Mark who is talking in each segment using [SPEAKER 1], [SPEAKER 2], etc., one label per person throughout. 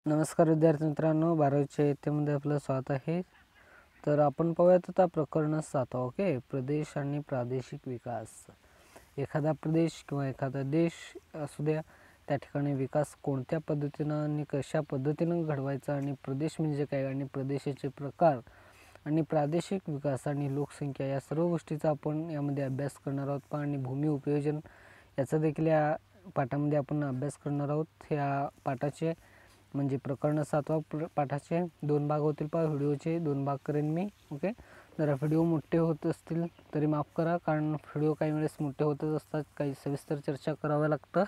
[SPEAKER 1] नमस्कार विद्यार्थी मित्रांनो, 12वीच्या इयत्तेमध्ये आपलं स्वागत आहे. तर आपण पाहूयात आता प्रकरण 7. ओके, प्रदेश आणि प्रादेशिक विकास. एखादा प्रदेश किंवा एखादा देश असू द्या, त्या ठिकाणी विकास कोणत्या पद्धतीनं आणि कशा पद्धतीनं घडवायचा आणि प्रदेश म्हणजे काय आणि प्रदेशाचे प्रकार आणि प्रादेशिक विकास आणि लोकसंख्या या सर्व गोष्टीचा आपण यामध्ये अभ्यास करणार आहोत. आणि भूमी उपयोजन याचा देखील या पाठामध्ये आपण अभ्यास करणार आहोत. या पाठाचे म्हणजे प्रकरण 7 पाठाचे 2 भाग होतील. व्हिडिओचे 2 भाग करेन मी. ओके, जरा व्हिडिओ मोठे होत असतील तरी माफ करा, कारण व्हिडिओ काही वेळेस मोठे होतच असतात, काही सविस्तर चर्चा करावं लागतं.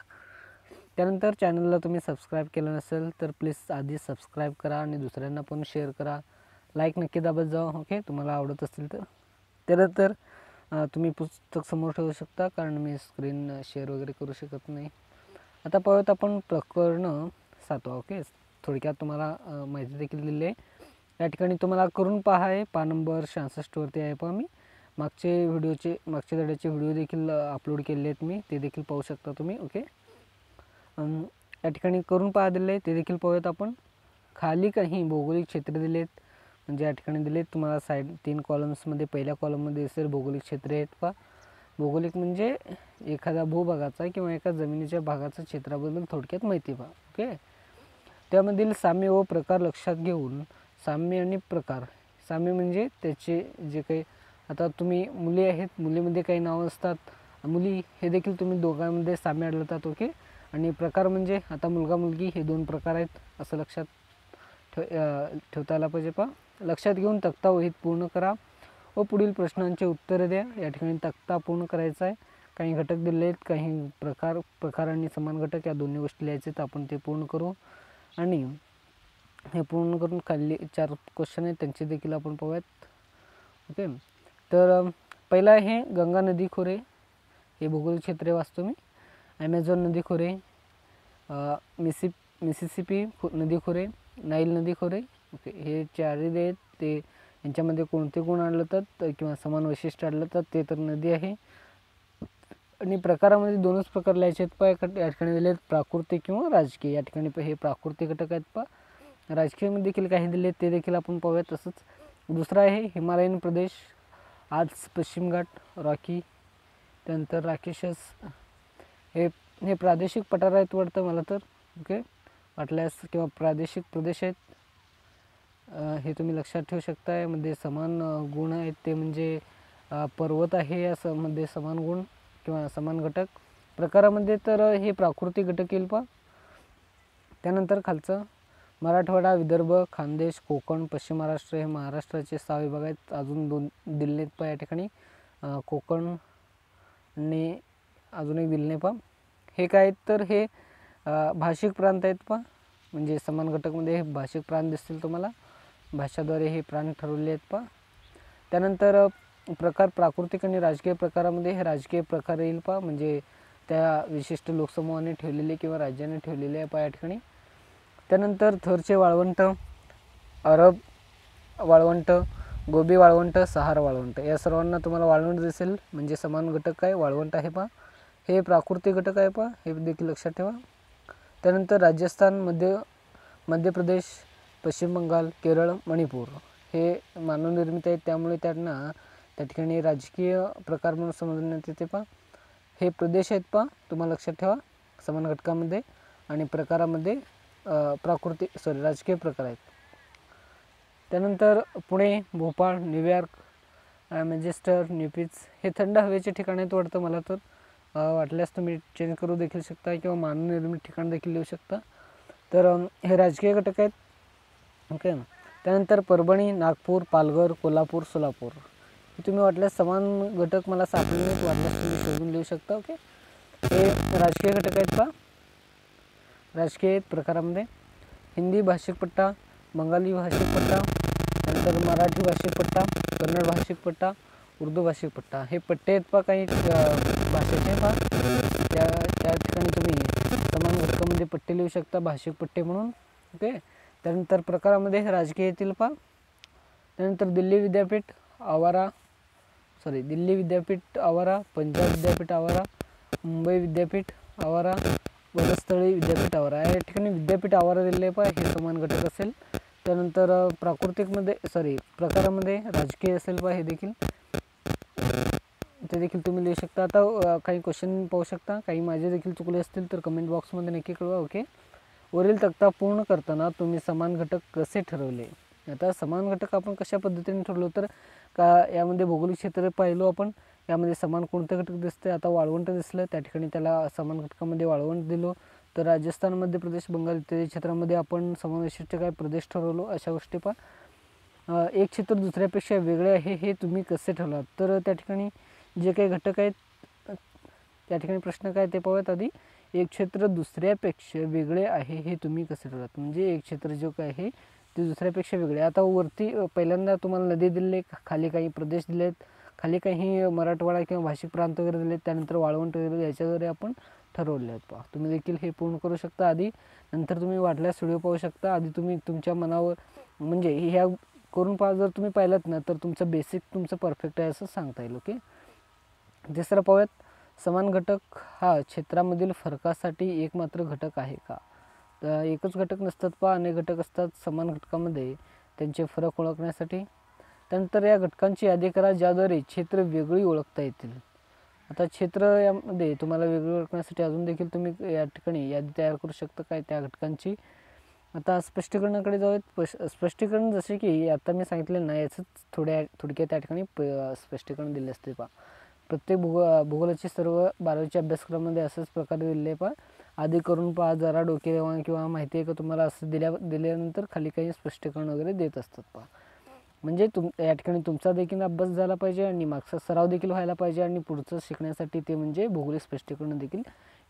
[SPEAKER 1] त्यानंतर चॅनलला तुम्ही सबस्क्राईब केलं नसेल तर प्लीज आधी सबस्क्राईब करा आणि दुसऱ्यांना पण शेअर करा. लाईक नक्की दाबत जा. ओके, तुम्हाला आवडत असतील तर. त्यानंतर तुम्ही पुस्तक समोर ठेवू शकता, कारण मी स्क्रीन शेअर वगैरे करू शकत नाही. आता पाहूयात आपण प्रकरण 7. ओके, थोडक्यात तुम्हाला माहिती देखील दिली आहे. या ठिकाणी तुम्हाला करून पहा आहे. पान नंबर 66 वरती आहे. पहा, मी मागच्या धड्याचे व्हिडिओ देखील अपलोड केले आहेत मी, ते देखील पाहू शकता तुम्ही. ओके, या ठिकाणी करून पहा दिले आहे, ते देखील पाहूयात आपण. खाली काही भौगोलिक क्षेत्र दिले आहेत, म्हणजे या ठिकाणी दिले आहेत तुम्हाला साईड 3 कॉलम्समध्ये. पहिल्या कॉलममध्ये दिसेल भौगोलिक क्षेत्रे आहेत. पहा, भौगोलिक म्हणजे एखाद्या भूभागाचा किंवा एका जमिनीच्या भागाचा क्षेत्राबद्दल थोडक्यात माहिती पहा. ओके, त्यामधील साम्य व प्रकार लक्षात घेऊन साम्य आणि प्रकार. साम्य म्हणजे त्याचे जे काही, आता तुम्ही मुली आहेत, मुलीमध्ये काही नावं असतात, मुली हे देखील तुम्ही दोघांमध्ये साम्य आढळतात. ओके, आणि प्रकार म्हणजे आता मुलगा मुलगी हे 2 प्रकार आहेत, असं लक्षात ठेवता आला पाहिजे. पहा, लक्षात घेऊन तक्ता वहीत पूर्ण करा व पुढील प्रश्नांचे उत्तरे द्या. या ठिकाणी तक्ता पूर्ण करायचा आहे. काही घटक दिले आहेत, काही प्रकार आणि समान घटक या दोन्ही गोष्टी लिहायचे आहेत. आपण ते पूर्ण करू आणि हे पूर्ण करून खाली 4 क्वेश्चन आहेत, त्यांचे देखील आपण पाहूयात. ओके, तर पहिला आहे गंगा नदी खोरे, हे भौगोलिक क्षेत्र वाचतो मी. ॲमेझॉन नदी खोरे, मिसिसिपी नदी खोरे, नाईल नदी खोरे. ओके, हे 4 आहेत. ते यांच्यामध्ये कोणते गुण आढळतात किंवा समान वैशिष्ट्य आढळतात ते तर नदी आहे. आणि प्रकारामध्ये 2च प्रकार लिहायचे आहेत. पहा, या ठिकाणी दिले आहेत प्राकृतिक किंवा राजकीय. या ठिकाणी हे प्राकृतिक घटक आहेत. पहा, राजकीयमध्ये देखील काही दिले आहेत, ते देखील आपण पाहूयात. तसंच दुसरा आहे हिमालयन प्रदेश, आल्प्स, पश्चिम घाट, रॉकी, त्यानंतर राकेशस. हे प्रादेशिक पठार आहेत वाटतं मला तर. ओके, वाटल्यास किंवा प्रादेशिक प्रदेश आहेत, हे तुम्ही लक्षात ठेवू शकता. यामध्ये समान गुण आहेत, ते म्हणजे पर्वत आहे यामध्ये समान गुण किंवा समान घटक. प्रकारामध्ये तर हे प्राकृतिक घटक येईल. पहा, त्यानंतर खालचं मराठवाडा, विदर्भ, खानदेश, कोकण, पश्चिम महाराष्ट्र हे महाराष्ट्राचे 6 विभाग आहेत. अजून 2 दिले आहेत. पहा, या ठिकाणी कोकण आणि अजून एक दिले नाही. पहा, हे काय आहेत तर हे भाषिक प्रांत आहेत. पहा, म्हणजे समान घटकमध्ये हे भाषिक प्रांत दिसतील तुम्हाला. भाषाद्वारे हे प्रांत ठरवले आहेत. पहा, त्यानंतर प्रकार प्राकृतिक आणि राजकीय प्रकारामध्ये हे राजकीय प्रकार येईल. पहा, म्हणजे त्या विशिष्ट लोकसमूहाने ठेवलेले किंवा राज्याने ठेवलेले आहे. पहा, या ठिकाणी. त्यानंतर थरचे वाळवंट, अरब वाळवंट, गोबी वाळवंट, सहारा वाळवंट, या सर्वांना तुम्हाला वाळवंट दिसेल, म्हणजे समान घटक काय वाळवंट आहे. पहा, हे प्राकृतिक घटक आहे. पहा, हे देखील लक्षात ठेवा. त्यानंतर राजस्थान, मध्य प्रदेश, पश्चिम बंगाल, केरळ, मणिपूर हे मानवनिर्मित आहेत, त्यामुळे त्यांना त्या ठिकाणी राजकीय प्रकार म्हणून समजण्यात येते. पहा, हे प्रदेश आहेत. पहा, तुम्हाला लक्षात ठेवा, समान घटकामध्ये आणि प्रकारामध्ये राजकीय प्रकार आहेत. त्यानंतर पुणे, भोपाळ, न्यूयॉर्क, मँचेस्टर, न्यूपिच हे थंड हवेचे ठिकाण आहेत वाटतं मला तर. वाटल्यास तुम्ही चेंज करू देखील शकता किंवा मानवनिर्मित ठिकाण देखील लिहू शकता. तर हे राजकीय घटक आहेत. ओके, त्यानंतर परभणी, नागपूर, पालघर, कोल्हापूर, सोलापूर हे तुम्ही वाटल्यास समान घटक मला सापडले नाहीत, वाटल्यास तुम्ही शोधून लिहू शकता. ओके, हे राजकीय घटक आहेत. पहा, राजकीय प्रकारामध्ये हिंदी भाषिक पट्टा, बंगाली भाषिक पट्टा, त्यानंतर मराठी भाषिक पट्टा, कन्नड भाषिक पट्टा, उर्दू भाषिक पट्टा हे पट्टे आहेत. पहा, काही भाषेचे. पहा, त्या ठिकाणी तुम्ही समान घटकामध्ये पट्टे लिहू शकता, भाषिक पट्टे म्हणून. ओके, त्यानंतर प्रकारामध्ये राजकीय येतील. पहा, त्यानंतर दिल्ली विद्यापीठ आवारा, पंजाब विद्यापीठ आवारा, मुंबई विद्यापीठ आवारा, वनस्थळी विद्यापीठ आवारा, या ठिकाणी विद्यापीठ आवारा दिले पहा, हे समान घटक असेल. त्यानंतर प्रकारामध्ये राजकीय असेल पहा, हे देखील ते देखील तुम्ही लिहू शकता. आता काही क्वेश्चन पाहू शकता, काही माझे देखील चुकले असतील तर कमेंट बॉक्समध्ये नक्की कळवा. ओके. वरील तक्ता पूर्ण करताना तुम्ही समान घटक कसे ठरवले. आता समान घटक आपण कशा पद्धतीने ठरवलो, तर यामध्ये भौगोलिक क्षेत्र पाहिलो आपण, यामध्ये समान कोणते घटक दिसते. आता वाळवंट दिसलं, त्या ठिकाणी त्याला समान घटकामध्ये वाळवंट दिलो. तर राजस्थान, मध्य प्रदेश, बंगाल इत्यादी क्षेत्रामध्ये आपण समान वैशिष्ट्य काय प्रदेश ठरवलो, अशा गोष्टी पहा. एक क्षेत्र दुसऱ्यापेक्षा वेगळे आहे हे तुम्ही कसे ठरवलात. तर त्या ठिकाणी जे काही घटक आहेत, त्या ठिकाणी प्रश्न काय ते पाहूयात आधी. एक क्षेत्र दुसऱ्यापेक्षा वेगळे आहे हे तुम्ही कसे ठरवलात. म्हणजे एक क्षेत्र जो काय आहे ते दुसऱ्यापेक्षा वेगळे. आता वरती पहिल्यांदा तुम्हाला नदी दिले, खाली काही प्रदेश दिलेत, खाली काही मराठवाडा किंवा भाषिक प्रांत वगैरे दिलेत, त्यानंतर वाळवंट वगैरे, याच्याद्वारे आपण ठरवले आहेत पहा. तुम्ही देखील हे पूर्ण करू शकता आधी. नंतर तुम्ही वाटल्यास व्हिडिओ पाहू शकता. आधी तुम्ही तुमच्या मनावर म्हणजे ह्या करून पहा. जर तुम्ही पाहिलात ना तर तुमचं बेसिक तुमचं परफेक्ट आहे असं सांगता येईल. ओके. तिसरं पाहूयात. समान घटक हा क्षेत्रामधील फरकासाठी एकमात्र घटक आहे का. तर एकच घटक नसतात पहा, अनेक घटक असतात समान घटकामध्ये, त्यांचे फरक ओळखण्यासाठी. त्यानंतर या घटकांची यादी करा ज्याद्वारे क्षेत्र वेगळी ओळखता येतील. आता क्षेत्र यामध्ये तुम्हाला वेगळी ओळखण्यासाठी अजून देखील तुम्ही या ठिकाणी यादी तयार करू शकता काय त्या घटकांची. आता स्पष्टीकरणाकडे जाऊयात. स्पष्टीकरण जसे की आता मी सांगितले ना, याचंच थोडक्यात त्या ठिकाणी स्पष्टीकरण दिले असते पहा. प्रत्येक भूगोलाचे सर्व 12वीच्या अभ्यासक्रमामध्ये असंच प्रकारे दिले पहा. आधी करून पहा, जरा डोके देवा किंवा माहिती आहे का तुम्हाला, असं दिल्यानंतर खाली काही स्पष्टीकरण वगैरे देत असतात पहा. म्हणजे या ठिकाणी तुमचा देखील अभ्यास झाला पाहिजे आणि मागचा सराव देखील व्हायला पाहिजे, आणि पुढचं शिकण्यासाठी ते म्हणजे भौगोलिक स्पष्टीकरण देखील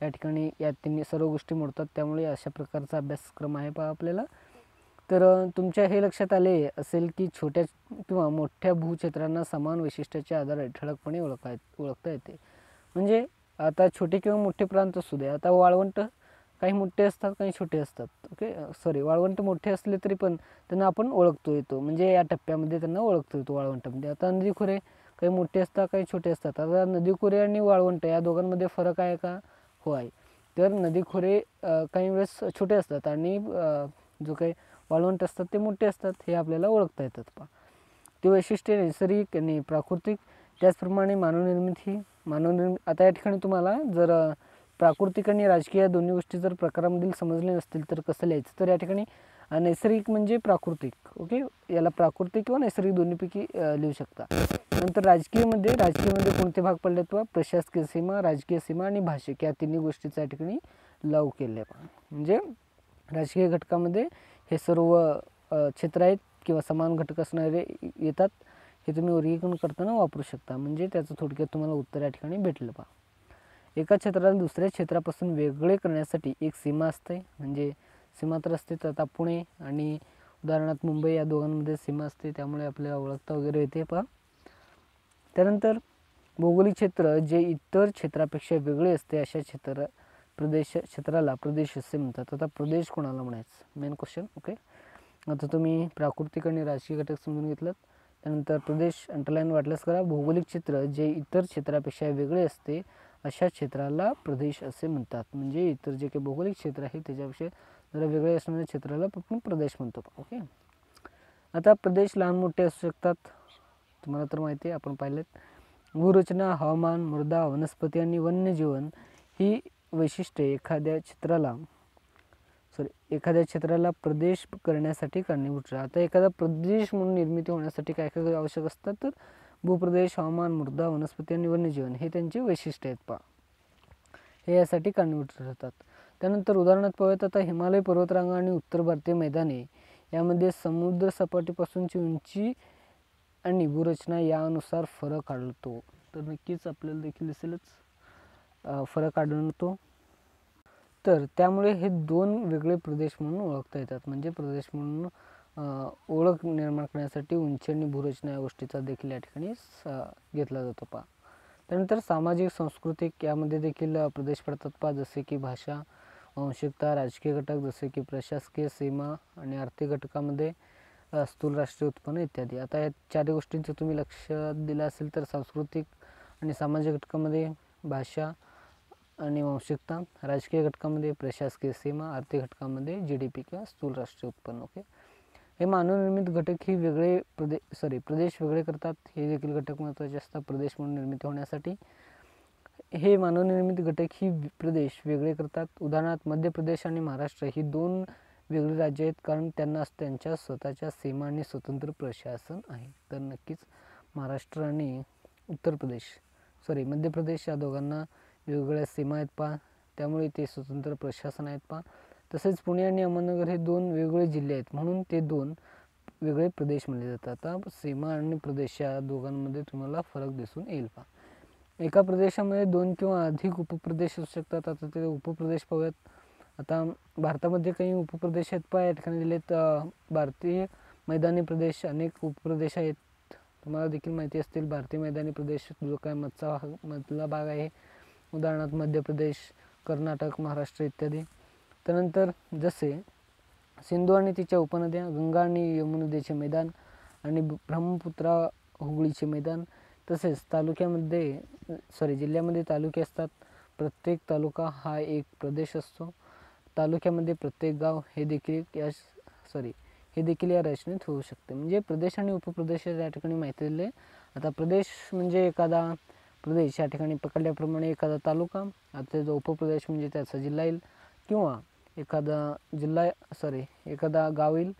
[SPEAKER 1] या ठिकाणी या तिन्ही सर्व गोष्टी मोडतात. त्यामुळे अशा प्रकारचा अभ्यासक्रम आहे पहा आपल्याला. तर तुमच्या हे लक्षात आले असेल की छोट्या किंवा मोठ्या भूक्षेत्रांना समान वैशिष्ट्याच्या आधारे ठळकपणे ओळखता येते. म्हणजे आता छोटे किंवा मोठे प्रांत असू दे. आता वाळवंट काही मोठे असतात, काही छोटे असतात. ओके. वाळवंट मोठे असले तरी पण त्यांना आपण ओळखतो येतो, म्हणजे या टप्प्यामध्ये त्यांना ओळखतो येतो वाळवंटामध्ये. आता नदीखोरे काही मोठे असतात, काही छोटे असतात. आता नदीखोरे आणि वाळवंट या दोघांमध्ये फरक आहे का. हो आहे. तर नदीखोरे काही वेळेस छोटे असतात आणि जो काही वाळवंट असतात ते मोठे असतात, हे आपल्याला ओळखता येतात पहा. ते वैशिष्ट्ये नैसर्गिक आणि प्राकृतिक, त्याचप्रमाणे मानवनिर्मित. आता या ठिकाणी तुम्हाला जर प्राकृतिक आणि राजकीय या दोन्ही गोष्टी जर प्रकारामधील समजले नसतील तर कसं लिहायचं. तर या ठिकाणी नैसर्गिक म्हणजे प्राकृतिक. ओके. याला प्राकृतिक किंवा नैसर्गिक दोन्हीपैकी लिहू शकता. नंतर राजकीयमध्ये कोणते भाग पडलेत पहा. प्रशासकीय सीमा, राजकीय सीमा आणि भाषिक, या तिन्ही गोष्टीचा या ठिकाणी लाव केले पहा. म्हणजे राजकीय घटकामध्ये हे सर्व क्षेत्र आहेत किंवा समान घटक असणारे येतात. हे तुम्ही वर्गीकरण करताना वापरू शकता. म्हणजे त्याचं थोडक्यात तुम्हाला उत्तर या ठिकाणी भेटलं पहा. एका क्षेत्राला दुसऱ्या क्षेत्रापासून वेगळे करण्यासाठी एक सीमा असते. म्हणजे सीमा तर असते. आता पुणे आणि उदाहरणार्थ मुंबई या दोघांमध्ये सीमा असते, त्यामुळे आपल्याला ओळखता वगैरे येते पहा. त्यानंतर भौगोलिक क्षेत्र जे इतर क्षेत्रापेक्षा वेगळे असते अशा क्षेत्राला प्रदेश असे म्हणतात. आता प्रदेश कोणाला म्हणायचं, मेन क्वेश्चन. ओके. आता तुम्ही प्राकृतिक आणि राजकीय घटक समजून घेतलात. त्यानंतर प्रदेश अंडरलाईन वाटल्यास करा. भौगोलिक क्षेत्र जे इतर क्षेत्रापेक्षा वेगळे असते अशा क्षेत्राला प्रदेश असे म्हणतात. म्हणजे इतर जे काही भौगोलिक क्षेत्र आहे त्याच्यापेक्षा जरा वेगळे असणाऱ्या क्षेत्राला आपण प्रदेश म्हणतो. ओके. आता प्रदेश लहान मोठे असू शकतात, तुम्हाला तर माहिती आहे, आपण पाहिलेत. भूरचना, हवामान, मृदा, वनस्पती आणि वन्यजीवन ही वैशिष्ट्ये एखाद्या क्षेत्राला प्रदेश करण्यासाठी कारणीभूत राहतात. आता एखादा प्रदेश म्हणून निर्मिती होण्यासाठी काय काय आवश्यक असतात, तर भूप्रदेश, हवामान, मृदा, वनस्पती आणि वन्यजीवन हे त्यांचे वैशिष्ट्य आहेत पहा. हे यासाठी कारणीभूत राहतात. त्यानंतर उदाहरणार्थ पाहूयात. आता हिमालय पर्वतरांगा आणि उत्तर भारतीय मैदाने यामध्ये समुद्र सपाटीपासूनची उंची आणि भूरचना यानुसार फरक आढळतो. तर नक्कीच आपल्याला देखील दिसेलच फरक आढळतो. तर त्यामुळे हे दोन वेगळे प्रदेश म्हणून ओळखता येतात. म्हणजे प्रदेश म्हणून ओळख निर्माण करण्यासाठी उंची आणि भूरचना या गोष्टीचा देखील या ठिकाणी घेतला जातो पहा. त्यानंतर सामाजिक, सांस्कृतिक यामध्ये देखील प्रदेश पडतात पहा. जसे की भाषा, वांशिकता, राजकीय घटक जसे की प्रशासकीय सीमा आणि आर्थिक घटकामध्ये स्थूल राष्ट्रीय उत्पन्न इत्यादी. आता या चार गोष्टींचं तुम्ही लक्ष दिलं असेल तर सांस्कृतिक आणि सामाजिक घटकामध्ये भाषा, आणि वांशिकता, राजकीय घटकामध्ये प्रशासकीय सीमा, आर्थिक घटकामध्ये GDP किंवा स्थूल राष्ट्रीय उत्पन्न. ओके, हे मानवनिर्मित घटक ही प्रदेश वेगळे करतात. हे देखील घटक महत्त्वाचे असतात प्रदेश म्हणून निर्मिती होण्यासाठी. हे मानवनिर्मित घटक ही प्रदेश वेगळे करतात. उदाहरणार्थ मध्य प्रदेश आणि महाराष्ट्र ही 2 वेगळी राज्य आहेत, कारण त्यांना त्यांच्या स्वतःच्या सीमा आणि स्वतंत्र प्रशासन आहे. तर नक्कीच महाराष्ट्र आणि मध्य प्रदेश या दोघांना वेगवेगळ्या सीमा आहेत पहा, त्यामुळे ते स्वतंत्र प्रशासन आहेत पहा. तसेच पुणे आणि अहमदनगर हे 2 वेगवेगळे जिल्हे आहेत, म्हणून ते 2 वेगळे प्रदेश म्हणले जातात. आता सीमा आणि प्रदेश या दोघांमध्ये तुम्हाला फरक दिसून येईल पहा. एका प्रदेशामध्ये 2 किंवा अधिक उपप्रदेश असू शकतात. आता ते उपप्रदेश पाहूयात. आता भारतामध्ये काही उपप्रदेश आहेत पहा, या ठिकाणी दिलेत. भारतीय मैदानी प्रदेश, अनेक उपप्रदेश आहेत, तुम्हाला देखील माहिती असतील. भारतीय मैदानी प्रदेश जो काय मधला भाग आहे, उदाहरणार्थ मध्य प्रदेश, कर्नाटक, महाराष्ट्र इत्यादी. त्यानंतर जसे सिंधू आणि तिच्या उपनद्या, गंगा आणि यमुनोदयचे मैदान आणि ब्रह्मपुत्रा हुगळीचे मैदान. तसेच जिल्ह्यामध्ये तालुके असतात. प्रत्येक तालुका हा एक प्रदेश असतो. तालुक्यामध्ये प्रत्येक गाव हे देखील या रचनेत होऊ शकते. म्हणजे प्रदेश आणि उपप्रदेश या ठिकाणी माहिती दिले. आता प्रदेश म्हणजे एखादा प्रदेश, या ठिकाणी पकडल्याप्रमाणे एखादा तालुका. आता जो उपप्रदेश म्हणजे त्याचा जिल्हा येईल, किंवा एखादा गाव येईल.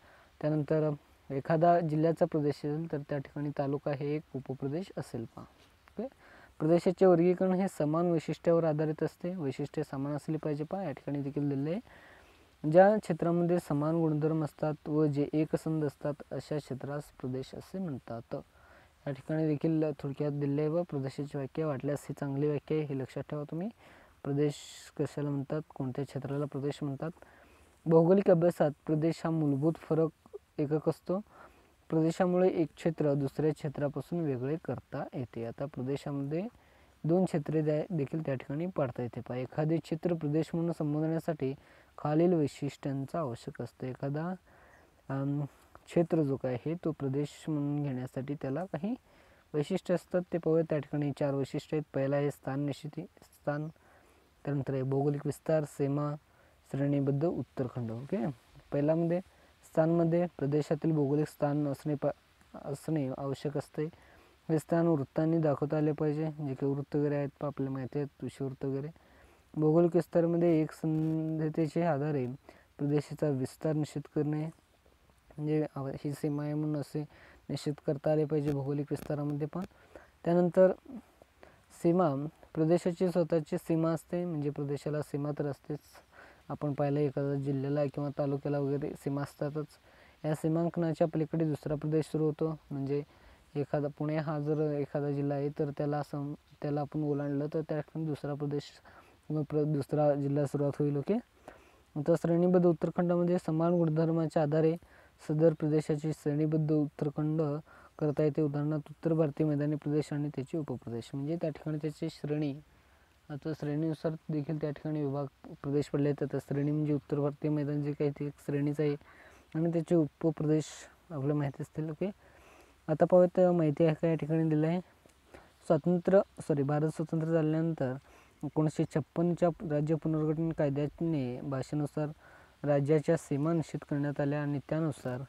[SPEAKER 1] त्यानंतर एखादा जिल्ह्याचा प्रदेश येईल, तर त्या ठिकाणी तालुका हे एक उपप्रदेश असेल पहा. ओके, प्रदेशाचे वर्गीकरण हे समान वैशिष्ट्यावर आधारित असते. वैशिष्ट्ये समान असली पाहिजे पहा, या ठिकाणी देखील दिले आहे. ज्या क्षेत्रामध्ये समान गुणधर्म असतात व जे एकसंध असतात अशा क्षेत्रास प्रदेश असे म्हणतात. या ठिकाणी देखील थोडक्यात दिले आहे व प्रदेशाची व्याख्या. वाटल्यास ही चांगली व्याख्या आहे, हे लक्षात ठेवा तुम्ही. प्रदेश कशाला म्हणतात, कोणत्या क्षेत्राला प्रदेश म्हणतात. भौगोलिक अभ्यासात प्रदेश हा मूलभूत फरक एकक असतो. प्रदेशामुळे एक क्षेत्र दुसऱ्या क्षेत्रापासून वेगळे करता येते. आता प्रदेशामध्ये 2 क्षेत्रे देखील त्या ठिकाणी पाडता येते पहा. एखादे क्षेत्र प्रदेश म्हणून संबोधण्यासाठी खालील वैशिष्ट्यांचा आवश्यक असतं. एखादा क्षेत्र जो काय आहे तो प्रदेश म्हणून घेण्यासाठी त्याला काही वैशिष्ट्य असतात, ते पाहूया. त्या ठिकाणी 4 वैशिष्ट्य आहेत. पहिला आहे स्थान, त्यानंतर आहे भौगोलिक विस्तार, सीमा, श्रेणीबद्ध उत्तरखंड. ओके, पहिल्यामध्ये स्थानमध्ये प्रदेशातील भौगोलिक स्थान असणे आवश्यक असते. हे स्थान वृत्तांनी दाखवता आले पाहिजे, जे काही वृत्त वगैरे आहेत आपल्याला माहिती आहेत, कृषीवृत्त वगैरे. भौगोलिक विस्तारामध्ये एकसंधतेचे आधारे प्रदेशाचा विस्तार निश्चित करणे, म्हणजे ही सीमा आहे म्हणून असे निश्चित करता आले पाहिजे भौगोलिक विस्तारामध्ये पण. त्यानंतर सीमा, प्रदेशाची स्वतःची सीमा असते, म्हणजे प्रदेशाला सीमा तर असतेच. आपण पाहिलं एखाद्या जिल्ह्याला किंवा तालुक्याला वगैरे सीमा असतातच. या सीमांकनाच्या पलीकडे दुसरा प्रदेश सुरू होतो. म्हणजे पुणे हा जर एखादा जिल्हा आहे, तर त्याला आपण ओलांडलं तर त्या ठिकाणी दुसरा प्रदेश किंवा दुसरा जिल्हा सुरुवात होईल. ओके, तर श्रेणीबद्ध उत्तरखंडामध्ये समान गुणधर्माच्या आधारे सदर प्रदेशाची श्रेणीबद्ध उत्तरखंड करता येते. उदाहरणार्थ उत्तर भारतीय मैदानी प्रदेश आणि त्याचे उपप्रदेश, म्हणजे त्या ठिकाणी त्याची श्रेणी. आता श्रेणीनुसार देखील त्या ठिकाणी प्रदेश पडले आहेत. तर श्रेणी म्हणजे उत्तर भारतीय मैदान जे काही ते एक श्रेणीच आहे, आणि त्याचे उपप्रदेश आपल्याला माहिती असतील. ओके, आता पाहूयात माहिती आहे का या ठिकाणी दिलं आहे. भारत स्वतंत्र झाल्यानंतर 1956च्या राज्य पुनर्गठन कायद्याने भाषेनुसार राज्याच्या सीमा निश्चित करण्यात आल्या, आणि त्यानुसार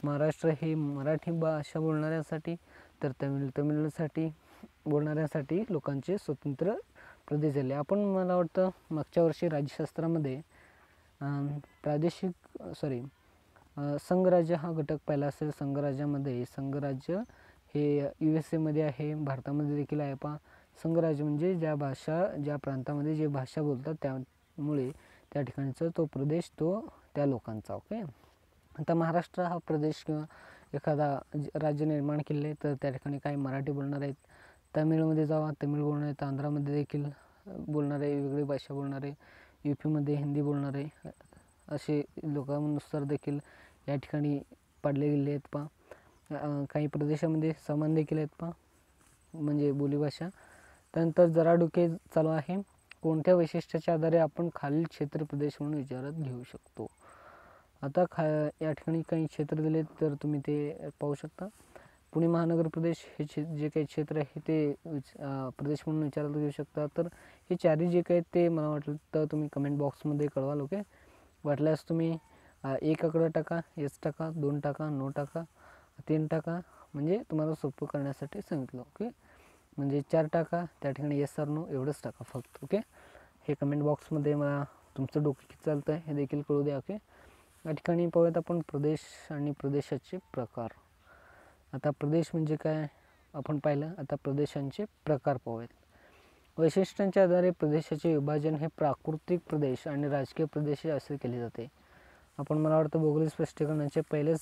[SPEAKER 1] महाराष्ट्र हे मराठी भाषा बोलणाऱ्यांसाठी, तर तमिळसाठी बोलणाऱ्यांसाठी लोकांचे स्वतंत्र प्रदेश झाले. मला वाटतं मागच्या वर्षी राज्यशास्त्रामध्ये संघराज्य हा घटक पाहिला असेल. संघराज्य हे USA आहे, भारतामध्ये देखील आहे पहा. संघराज्य म्हणजे ज्या प्रांतामध्ये जे भाषा बोलतात त्यामुळे त्या ठिकाणचा तो प्रदेश तो त्या लोकांचा. ओके, आता महाराष्ट्र हा प्रदेश किंवा एखादा राज्य निर्माण केले, तर त्या ठिकाणी काही मराठी बोलणार आहेत. तमिळमध्ये जावा, तमिळ बोलणार आहेत. आंध्रामध्ये देखील बोलणारे, वेगळी भाषा बोलणारे, UPमध्ये हिंदी बोलणारे, असे लोकांनुसार देखील या ठिकाणी पाडले गेले आहेत पहा. काही प्रदेशामध्ये समान देखील आहेत पहा, म्हणजे बोलीभाषा. त्यानंतर जराडुके चालू आहे. कोणत्या वैशिष्ट्याच्या आधारे आपण खालील क्षेत्र प्रदेश म्हणून विचारात घेऊ शकतो. आता या ठिकाणी काही क्षेत्र दिले, तर तुम्ही ते पाहू शकता. पुणे महानगर प्रदेश हे जे काही क्षेत्र आहे ते प्रदेश म्हणून विचारायला घेऊ शकता. तर हे चारही जे काही ते मला वाटलं तर तुम्ही कमेंट बॉक्समध्ये कळवाल. ओके, वाटल्यास तुम्ही 1 आकडा टाका, येस टाका, 2 टाका, नो टाका, 3 टाका, म्हणजे तुम्हाला सोपं करण्यासाठी सांगितलं. ओके, म्हणजे 4 टाका, त्या ठिकाणी येस ऑर नो एवढंच टाका फक्त. ओके, हे कमेंट बॉक्समध्ये मला तुमचं डोकं किती चालतं आहे हे देखील कळू द्या. ओके, या ठिकाणी पाहूयात आपण प्रदेश आणि प्रदेशाचे प्रकार. आता प्रदेश म्हणजे काय आपण पाहिलं, आता प्रदेशांचे प्रकार पाहूयात. वैशिष्ट्यांच्या आधारे प्रदेशाचे विभाजन हे प्राकृतिक प्रदेश आणि राजकीय प्रदेश असे केले जाते. आपण मला वाटतं भौगोलिक स्पष्टीकरणाचे पहिलेच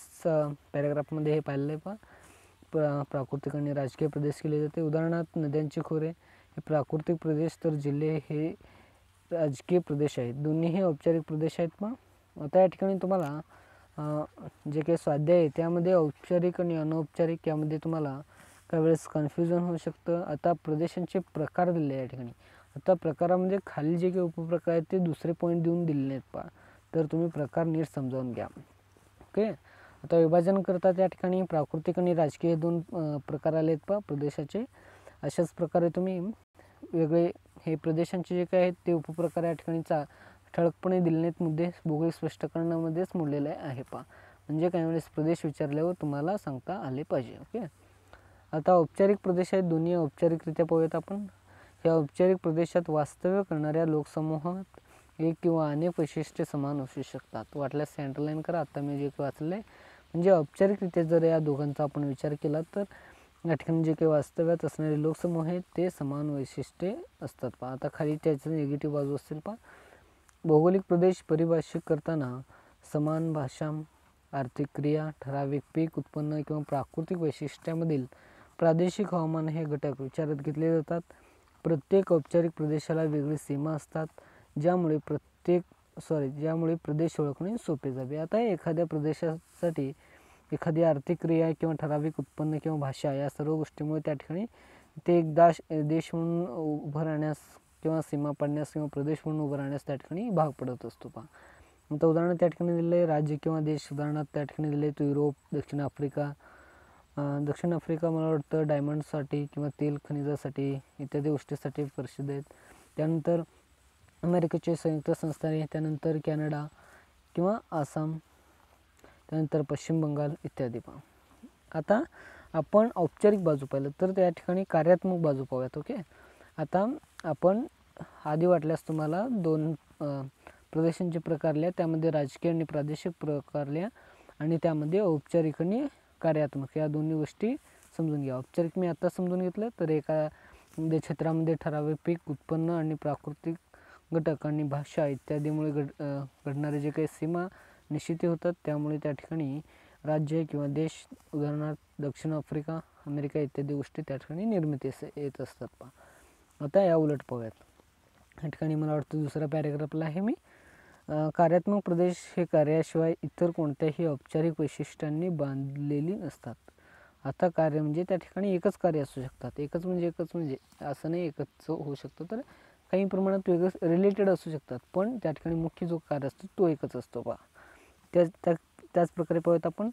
[SPEAKER 1] पॅराग्राफमध्ये हे पाहिलेलं आहे. प्राकृतिक आणि राजकीय प्रदेश केले जाते. उदाहरणार्थ नद्यांचे खोरे हे प्राकृतिक प्रदेश, तर जिल्हे हे राजकीय प्रदेश आहेत. दोन्हीही औपचारिक प्रदेश आहेत. आता या ठिकाणी तुम्हाला जे काही स्वाध्याय आहे त्यामध्ये औपचारिक आणि अनौपचारिक यामध्ये तुम्हाला काही वेळेस कन्फ्युजन होऊ शकतं. आता प्रदेशांचे प्रकार दिले आहे या ठिकाणी. आता प्रकारामध्ये खाली जे काही उपप्रकार आहेत ते दुसरे पॉईंट देऊन दिलेले आहेत तर तुम्ही प्रकार नीट समजावून घ्या. ओके, आता विभाजन करतात या ठिकाणी प्राकृतिक आणि राजकीय 2 प्रकार आले आहेत प्रदेशाचे. अशाच प्रकारे तुम्ही वेगळे हे प्रदेशांचे जे काही आहेत ते उपप्रकार या ठिकाणी ठळकपणे दिले नाहीत. मुद्दे भौगोलिक स्पष्टीकरणामध्येच मोडलेले आहे म्हणजे काही वेळेस प्रदेश विचारल्यावर तुम्हाला सांगता आले पाहिजे. ओके, आता औपचारिक प्रदेश आहेत. दोन्ही औपचारिकरित्या पाहूयात आपण. या औपचारिक प्रदेशात वास्तव्य करणाऱ्या लोकसमूहात एक किंवा अनेक वैशिष्ट्ये समान असू शकतात. वाटल्यास सेंटरलाईन करा. आता मी जे वाचलं आहे म्हणजे औपचारिकरित्या जर या दोघांचा आपण विचार केला तर या ठिकाणी जे काही वास्तव्यात असणारे लोकसमूह आहेत ते समान वैशिष्ट्ये असतात आता खाली त्याचं निगेटिव्ह बाजू असेल भौगोलिक प्रदेश परिभाषित करताना समान भाषा, आर्थिक क्रिया, ठराविक पीक उत्पन्न किंवा प्राकृतिक वैशिष्ट्यामधील प्रादेशिक हवामान हे घटक विचारात घेतले जातात. प्रत्येक औपचारिक प्रदेशाला वेगळी सीमा असतात ज्यामुळे प्रदेश ओळखणे सोपे जावे. आता एखाद्या प्रदेशासाठी एखादी आर्थिक क्रिया किंवा ठराविक उत्पन्न किंवा भाषा या सर्व गोष्टीमुळे त्या ठिकाणी ते एक देश म्हणून उभं राहण्यास किंवा सीमा पाडण्यास किंवा प्रदेश म्हणून उभं राहण्यास त्या ठिकाणी भाग पडत असतो आता उदाहरण त्या ठिकाणी दिलं आहे राज्य किंवा देश. उदाहरणार्थ त्या ठिकाणी दिले तो युरोप, दक्षिण आफ्रिका मला वाटतं डायमंडसाठी किंवा तेल खनिजासाठी इत्यादी गोष्टीसाठी प्रसिद्ध आहेत. त्यानंतर अमेरिकेचे संयुक्त संस्थाने, त्यानंतर कॅनडा किंवा आसाम, त्यानंतर पश्चिम बंगाल इत्यादी आता आपण औपचारिक बाजू पाहिलं तर त्या ठिकाणी कार्यात्मक बाजू पाहूयात. ओके, आता आपण आधी वाटल्यास तुम्हाला 2 प्रदेशांचे प्रकार लिहा, त्यामध्ये राजकीय आणि प्रादेशिक प्रकार लिहा आणि त्यामध्ये औपचारिक आणि कार्यात्मक या दोन्ही गोष्टी समजून घ्या. औपचारिक मी आता समजून घेतलं तर एका क्षेत्रामध्ये ठराविक पीक उत्पन्न आणि प्राकृतिक घटक आणि भाषा इत्यादीमुळे घडणारे जे काही सीमा निश्चिती होतात त्यामुळे त्या ठिकाणी राज्य किंवा देश उदाहरणार्थ दक्षिण आफ्रिका, अमेरिका इत्यादी गोष्टी त्या ठिकाणी निर्मिती येत असतात आता या उलट पाहूयात. या ठिकाणी मला वाटतं दुसरा पॅरेग्राफला आहे मी. कार्यात्मक प्रदेश हे कार्याशिवाय इतर कोणत्याही औपचारिक वैशिष्ट्यांनी बांधलेली नसतात. आता कार्य म्हणजे त्या ठिकाणी एकच कार्य असू शकतात. एकच म्हणजे असं नाही एकच होऊ शकतं तर काही प्रमाणात वेगळं रिलेटेड असू शकतात पण त्या ठिकाणी मुख्य जो कार्य असतो तो एकच असतो त्याच प्रकारे पाहूयात आपण.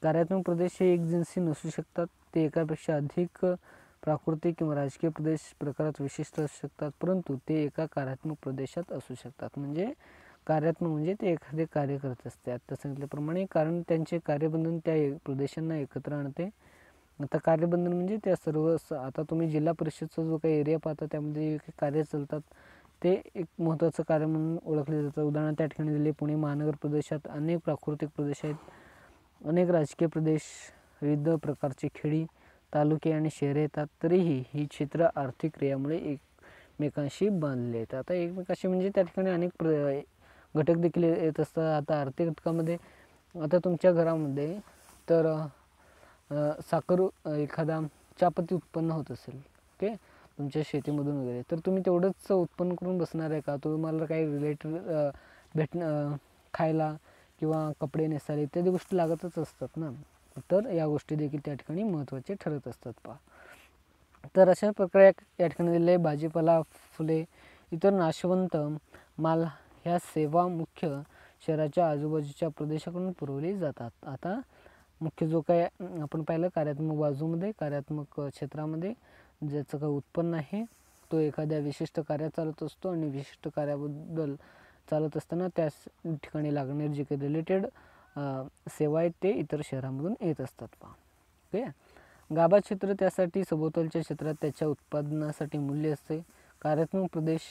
[SPEAKER 1] कार्यात्मक प्रदेश हे एक जिन्सी नसू शकतात. ते एकापेक्षा अधिक प्राकृतिक किंवा राजकीय प्रदेश प्रकारात विशिष्ट असू शकतात परंतु ते एका कार्यात्मक प्रदेशात असू शकतात. म्हणजे कार्यात्मक म्हणजे ते एखादे कार्य करत असते आता सांगितल्याप्रमाणे कारण त्यांचे कार्यबंधन त्या प्रदेशांना एकत्र आणते. आता कार्यबंधन म्हणजे त्या सर्व आता तुम्ही जिल्हा परिषदचा जो काही एरिया पाहता त्यामध्ये कार्य चालतात ते एक महत्त्वाचं कार्य म्हणून ओळखले जातं. उदाहरण त्या ठिकाणी दिले पुणे महानगर प्रदेशात अनेक प्राकृतिक प्रदेश आहेत, अनेक राजकीय प्रदेश, विविध प्रकारची खेडी, तालुके आणि शहरे येतात तरीही ही क्षेत्र आर्थिक क्रियामुळे एकमेकांशी बांधले आहेत. आता एकमेकांशी म्हणजे त्या ठिकाणी अनेक घटक देखील येत असतात. आता आर्थिक घटकामध्ये आता तुमच्या घरामध्ये तर साखर एखादा चहापत्ती उत्पन्न होत असेल ओके तुमच्या शेतीमधून वगैरे तर तुम्ही तेवढंच उत्पन्न करून बसणार आहे का? तुम्हाला काही रिलेटेड खायला किंवा कपडे नेसायला इत्यादी गोष्टी लागतच असतात ना. तर या गोष्टी देखील त्या ठिकाणी महत्त्वाचे ठरत असतात तर अशा प्रकारे या ठिकाणी दिले भाजीपाला, फुले, इतर नाशवंत माल ह्या सेवा मुख्य शहराच्या आजूबाजूच्या प्रदेशाकडून पुरवली जातात. आता मुख्य जो काय आपण पाहिलं कार्यात्मक बाजूमध्ये, कार्यात्मक क्षेत्रामध्ये ज्याचं काही उत्पन्न आहे तो एखाद्या विशिष्ट कार्यात चालत असतो आणि विशिष्ट कार्याबद्दल चालत असताना त्याच ठिकाणी लागणारे जे काही रिलेटेड सेवा आहेत ते इतर शहरामधून येत असतात पहा. ओके. गाभा क्षेत्र त्यासाठी सभोवतालच्या क्षेत्रात त्याच्या उत्पादनासाठी मूल्य असते. कार्यात्मक प्रदेश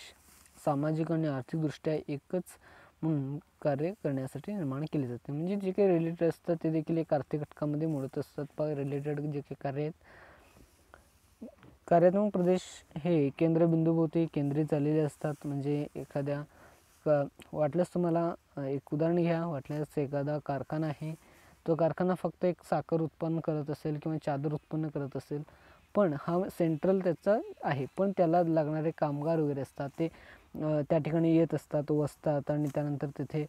[SPEAKER 1] सामाजिक आणि आर्थिकदृष्ट्या एकच म्हणून कार्य करण्यासाठी निर्माण केले जाते. म्हणजे जे काही रिलेटेड असतात ते देखील एक आर्थिक घटकामध्ये मोडत असतात पहा. रिलेटेड जे काही कार्य आहेत. कार्यात्मक प्रदेश हे केंद्रबिंदूभोवती केंद्रित झालेले असतात. म्हणजे एखाद्या वाटल्यास तुम्हाला एक उदाहरण घ्या. वाटल्यास एखादा कारखाना आहे, तो कारखाना फक्त एक साखर उत्पन्न करत असेल किंवा चादर उत्पन्न करत असेल, पण हा सेंट्रल त्याचा आहे, पण त्याला लागणारे कामगार वगैरे असतात ते त्या ठिकाणी येत असतात, वसतात आणि त्यानंतर तिथे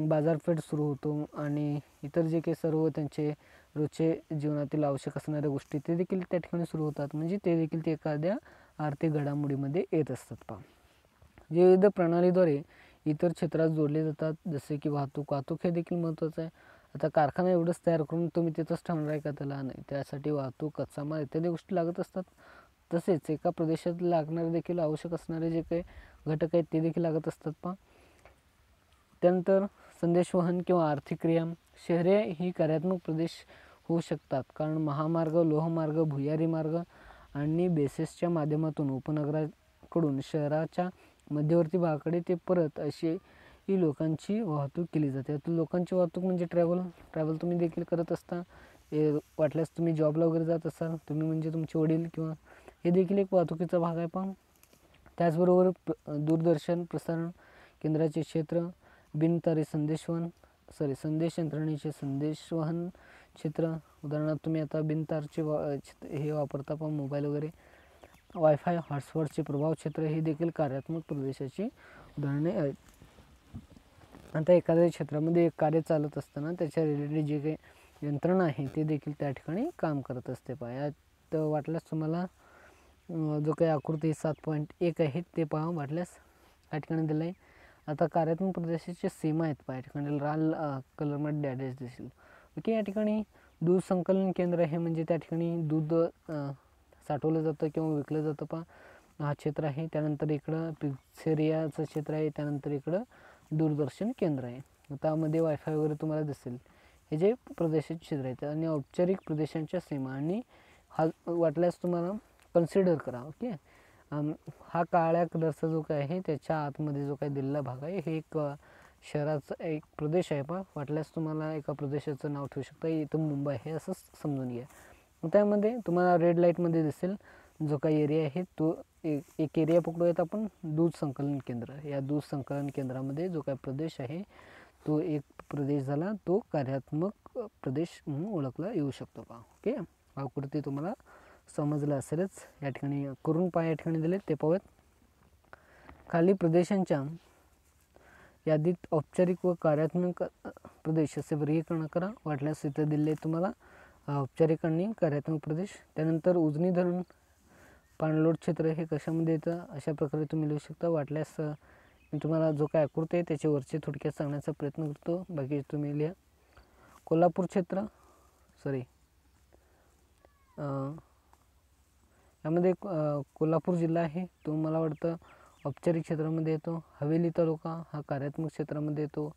[SPEAKER 1] बाजारपेठ सुरू होतो आणि इतर जे काही सर्व त्यांचे रोजचे जीवनातील आवश्यक असणाऱ्या गोष्टी ते देखील त्या ठिकाणी सुरू होतात. म्हणजे ते देखील ते एखाद्या आर्थिक घडामोडीमध्ये येत असतात पहा. विविध प्रणालीद्वारे इतर क्षेत्रात जोडले जातात, जसे की वाहतूक हे देखील महत्त्वाचं आहे. आता कारखाना एवढंच तयार करून तुम्ही तिथंच ठेवणार आहे का? त्याला नाही. त्यासाठी वाहतूक, कच्चा माल इत्यादी गोष्टी लागत असतात. तसेच एका प्रदेशात लागणारे देखील आवश्यक असणारे जे काही घटक आहेत ते देखील लागत असतात पहा. त्यानंतर संदेशवहन किंवा आर्थिक क्रिया. शहरे ही कार्यात्मक प्रदेश होऊ शकतात, कारण महामार्ग, लोहमार्ग, भुयारी मार्ग आणि बेसेसच्या माध्यमातून उपनगराकडून शहराच्या मध्यवर्ती भागाकडे ते परत अशी ही लोकांची वाहतूक केली जाते. आता लोकांची वाहतूक म्हणजे ट्रॅव्हल तुम्ही देखील करत असता. वाटल्यास तुम्ही जॉबला वगैरे जात असाल, तुम्ही म्हणजे तुमचे वडील किंवा हे देखील एक वाहतुकीचा भाग आहे पण. त्याचबरोबर दूरदर्शन प्रसारण केंद्राचे क्षेत्र, बिनतारी संदेश यंत्रणेचे संदेशवहन क्षेत्र. उदाहरणार्थ तुम्ही आता बिनतारचे हे वापरता पण मोबाईल वगैरे. वायफाय हॉटस्पॉटचे प्रभाव क्षेत्र हे देखील कार्यात्मक प्रदेशाची उदाहरणे आहेत. आता एखाद्या क्षेत्रामध्ये एक कार्य चालत असताना त्याच्या रिलेटेड जे काही यंत्रणा आहे ते देखील त्या ठिकाणी काम करत असते पहा. यात वाटल्यास तुम्हाला जो काही आकृती 7.1 आहे ते पहा वाटल्यास या ठिकाणी दिलं आहे. आता कार्यात्मक प्रदेशाची सीमा आहेत पहा, या ठिकाणी लाल कलरमध्ये डॅश दिसेल. ओके. या ठिकाणी दूध संकलन केंद्र आहे, म्हणजे त्या ठिकाणी दूध साठवलं जातं किंवा विकलं जातं पहा, हा क्षेत्र आहे. त्यानंतर इकडं पिझ्झेरियाचं क्षेत्र आहे. त्यानंतर इकडं दूरदर्शन केंद्र आहे. त्यामध्ये वायफाय वगैरे तुम्हाला दिसेल. हे जे प्रदेशाचे क्षेत्र आहेत आणि औपचारिक प्रदेशांच्या सीमा आणि हा वाटल्यास तुम्हाला कन्सिडर करा. ओके. हा काळ्या कलरचा जो काय आहे त्याच्या आतमध्ये जो काही दिलेला भाग आहे हे एक शहराचा एक प्रदेश आहे पहा. वाटल्यास तुम्हाला एका प्रदेशाचं नाव ठेवू शकता. इथं मुंबई आहे असं समजून घ्या. त्यामध्ये तुम्हाला रेड लाईटमध्ये दिसेल जो काही एरिया आहे तो एक एरिया पकडूयात आपण दूध संकलन केंद्र. या दूध संकलन केंद्रामध्ये जो काही प्रदेश आहे तो एक प्रदेश झाला, तो कार्यात्मक प्रदेश म्हणून ओळखला येऊ शकतो पहा. ओके. आकृती तुम्हाला समजलं असेलच. या ठिकाणी करून पहा, या ठिकाणी दिले ते पाहूयात. खाली प्रदेशांच्या यादीत औपचारिक व कार्यात्मक प्रदेश असे वर्गीकरण करा. वाटल्यास इथं दिले तुम्हाला औपचारिक आणि कार्यात्मक प्रदेश. त्यानंतर उजनी धरण पाणलोट क्षेत्र हे कशामध्ये येतं अशा प्रकारे तुम्ही लिहू शकता. वाटल्यास मी तुम्हाला जो काय आकृती आहे त्याचे वरचे थोडक्यात सांगण्याचा प्रयत्न करतो, बाकी तुम्ही लिहा. कोल्हापूर क्षेत्र यामध्ये कोल्हापूर जिल्हा आहे तो मला वाटतं औपचारिक क्षेत्रामध्ये येतो. हवेली तालुका हा कार्यात्मक क्षेत्रामध्ये येतो.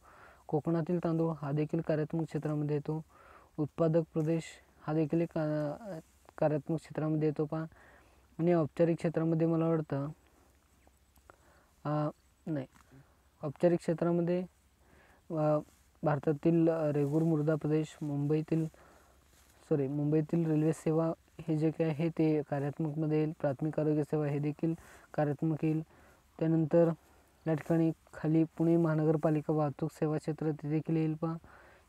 [SPEAKER 1] कोकणातील तांदूळ हा देखील कार्यात्मक क्षेत्रामध्ये येतो. उत्पादक प्रदेश हा देखील एक कार्यात्मक क्षेत्रामध्ये येतो पहा. आणि औपचारिक क्षेत्रामध्ये मला वाटतं नाही, औपचारिक क्षेत्रामध्ये भारतातील रेगूर मृदा प्रदेश, मुंबईतील रेल्वे सेवा हे जे काही आहे ते कार्यात्मकमध्ये येईल. प्राथमिक आरोग्य सेवा हे देखील कार्यात्मक येईल. त्यानंतर या ठिकाणी खाली पुणे महानगरपालिका वाहतूक सेवा क्षेत्र ते देखील येईल पहा.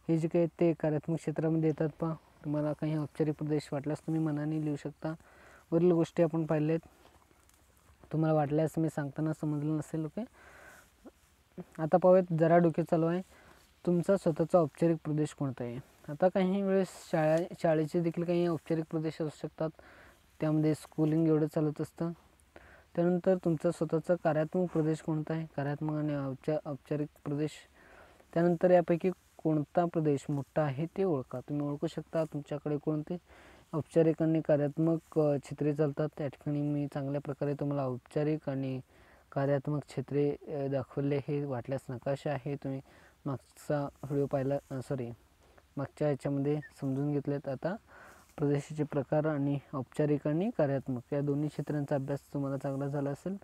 [SPEAKER 1] हे जे काही ते कार्यात्मक क्षेत्रामध्ये येतात पहा. तुम्हाला काही औपचारिक प्रदेश वाटल्यास तुम्ही मनाने लिहू शकता. वरील गोष्टी आपण पाहिल्या आहेत, तुम्हाला वाटल्यास मी सांगताना समजलं नसेल. ओके. आता पाहूयात, जरा डोके चालू आहे. तुमचा स्वतःचा औपचारिक प्रदेश कोणता आहे? आता काही वेळेस शाळेचे देखील काही औपचारिक प्रदेश असू शकतात, त्यामध्ये स्कूलिंग एवढं चालत असतं. त्यानंतर तुमचा स्वतःचा कार्यात्मक प्रदेश कोणता आहे? कार्यात्मक आणि औपचारिक प्रदेश. त्यानंतर यापैकी कोणता प्रदेश मोठा आहे ते ओळखा. तुम्ही ओळखू शकता तुमच्याकडे कोणते औपचारिक आणि कार्यात्मक क्षेत्रे चालतात. त्या ठिकाणी मी चांगल्या प्रकारे तुम्हाला औपचारिक आणि कार्यात्मक क्षेत्रे दाखवले. हे वाटल्यास नकाशा आहे, तुम्ही मागचा व्हिडिओ पाहिला, मागच्या याच्यामध्ये समजून घेतलेत. आता प्रदेशाचे प्रकार आणि औपचारिक आणि कार्यात्मक या दोन्ही क्षेत्रांचा अभ्यास तुम्हाला चांगला झाला असेल.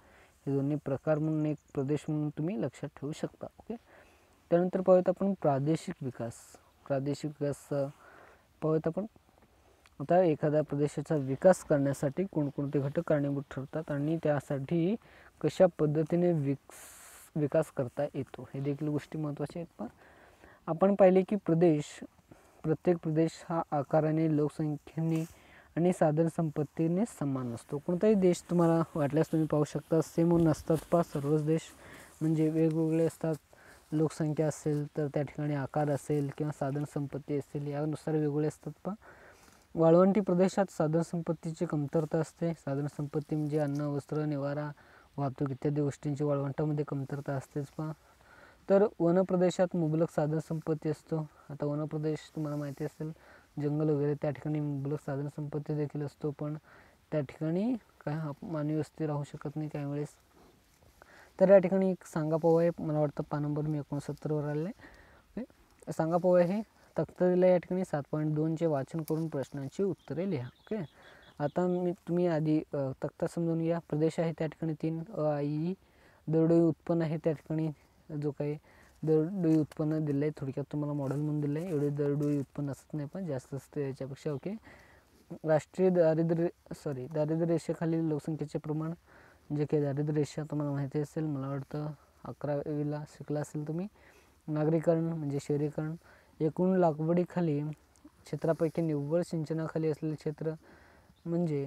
[SPEAKER 1] हे दोन्ही प्रकार म्हणून एक प्रदेश म्हणून तुम्ही लक्षात ठेवू शकता. ओके, त्यानंतर पाहूयात आपण प्रादेशिक विकास. प्रादेशिक विकास पाहूयात आपण. आता एखाद्या प्रदेशाचा विकास करण्यासाठी कोणकोणते घटक कारणीभूत ठरतात आणि त्यासाठी कशा पद्धतीने विकास करता येतो, हे देखील गोष्टी महत्त्वाच्या आहेत. पण आपण पाहिले की प्रत्येक प्रदेश हा आकाराने, लोकसंख्येने आणि साधनसंपत्तीने समान असतो. कोणताही देश तुम्हाला वाटल्यास तुम्ही पाहू शकता सेम नसतात सर्वच देश म्हणजे वेगवेगळे असतात. लोकसंख्या असेल तर त्या ठिकाणी आकार असेल किंवा साधनसंपत्ती असेल यानुसार वेगवेगळे असतात. वाळवंटी प्रदेशात साधनसंपत्तीची कमतरता असते. साधनसंपत्ती म्हणजे अन्न, वस्त्र, निवारा, वाहतूक इत्यादी गोष्टींची वाळवंटामध्ये कमतरता असतेच. तर वनप्रदेशात मुबलक साधनसंपत्ती असतो. आता वनप्रदेश तुम्हाला माहिती असेल जंगल वगैरे, त्या ठिकाणी मुबलक साधनसंपत्ती देखील असतो, पण त्या ठिकाणी काय मानवी वस्ती राहू शकत नाही काही वेळेस. तर या ठिकाणी एक सांगा पोहा आहे, मला वाटतं पान नंबर मी 69वर आले. सांगा पोहा हे तक्ता दिलं या ठिकाणी 7.2चे वाचन करून प्रश्नांची उत्तरे लिहा. ओके, आता तुम्ही आधी तक्ता समजून घ्या. प्रदेश आहे त्या ठिकाणी 3 अ, ई. दरडोई उत्पन्न आहे त्या ठिकाणी जो काही दरडोई उत्पन्न दिलं आहे, थोडक्यात तुम्हाला मॉडेल म्हणून दिलं आहे. एवढे दरडोई उत्पन्न असत नाही पण जास्त असतं याच्यापेक्षा. ओके, राष्ट्रीय दारिद्र्य रेषेखालील लोकसंख्येचे प्रमाण जे काही दारिद्र्य रेषा तुम्हाला माहिती असेल, मला वाटतं 11वीला शिकला असेल तुम्ही. नागरीकरण म्हणजे शहरीकरण. एकूण लागवडीखाली क्षेत्रापैकी निव्वळ सिंचनाखाली असलेले क्षेत्र म्हणजे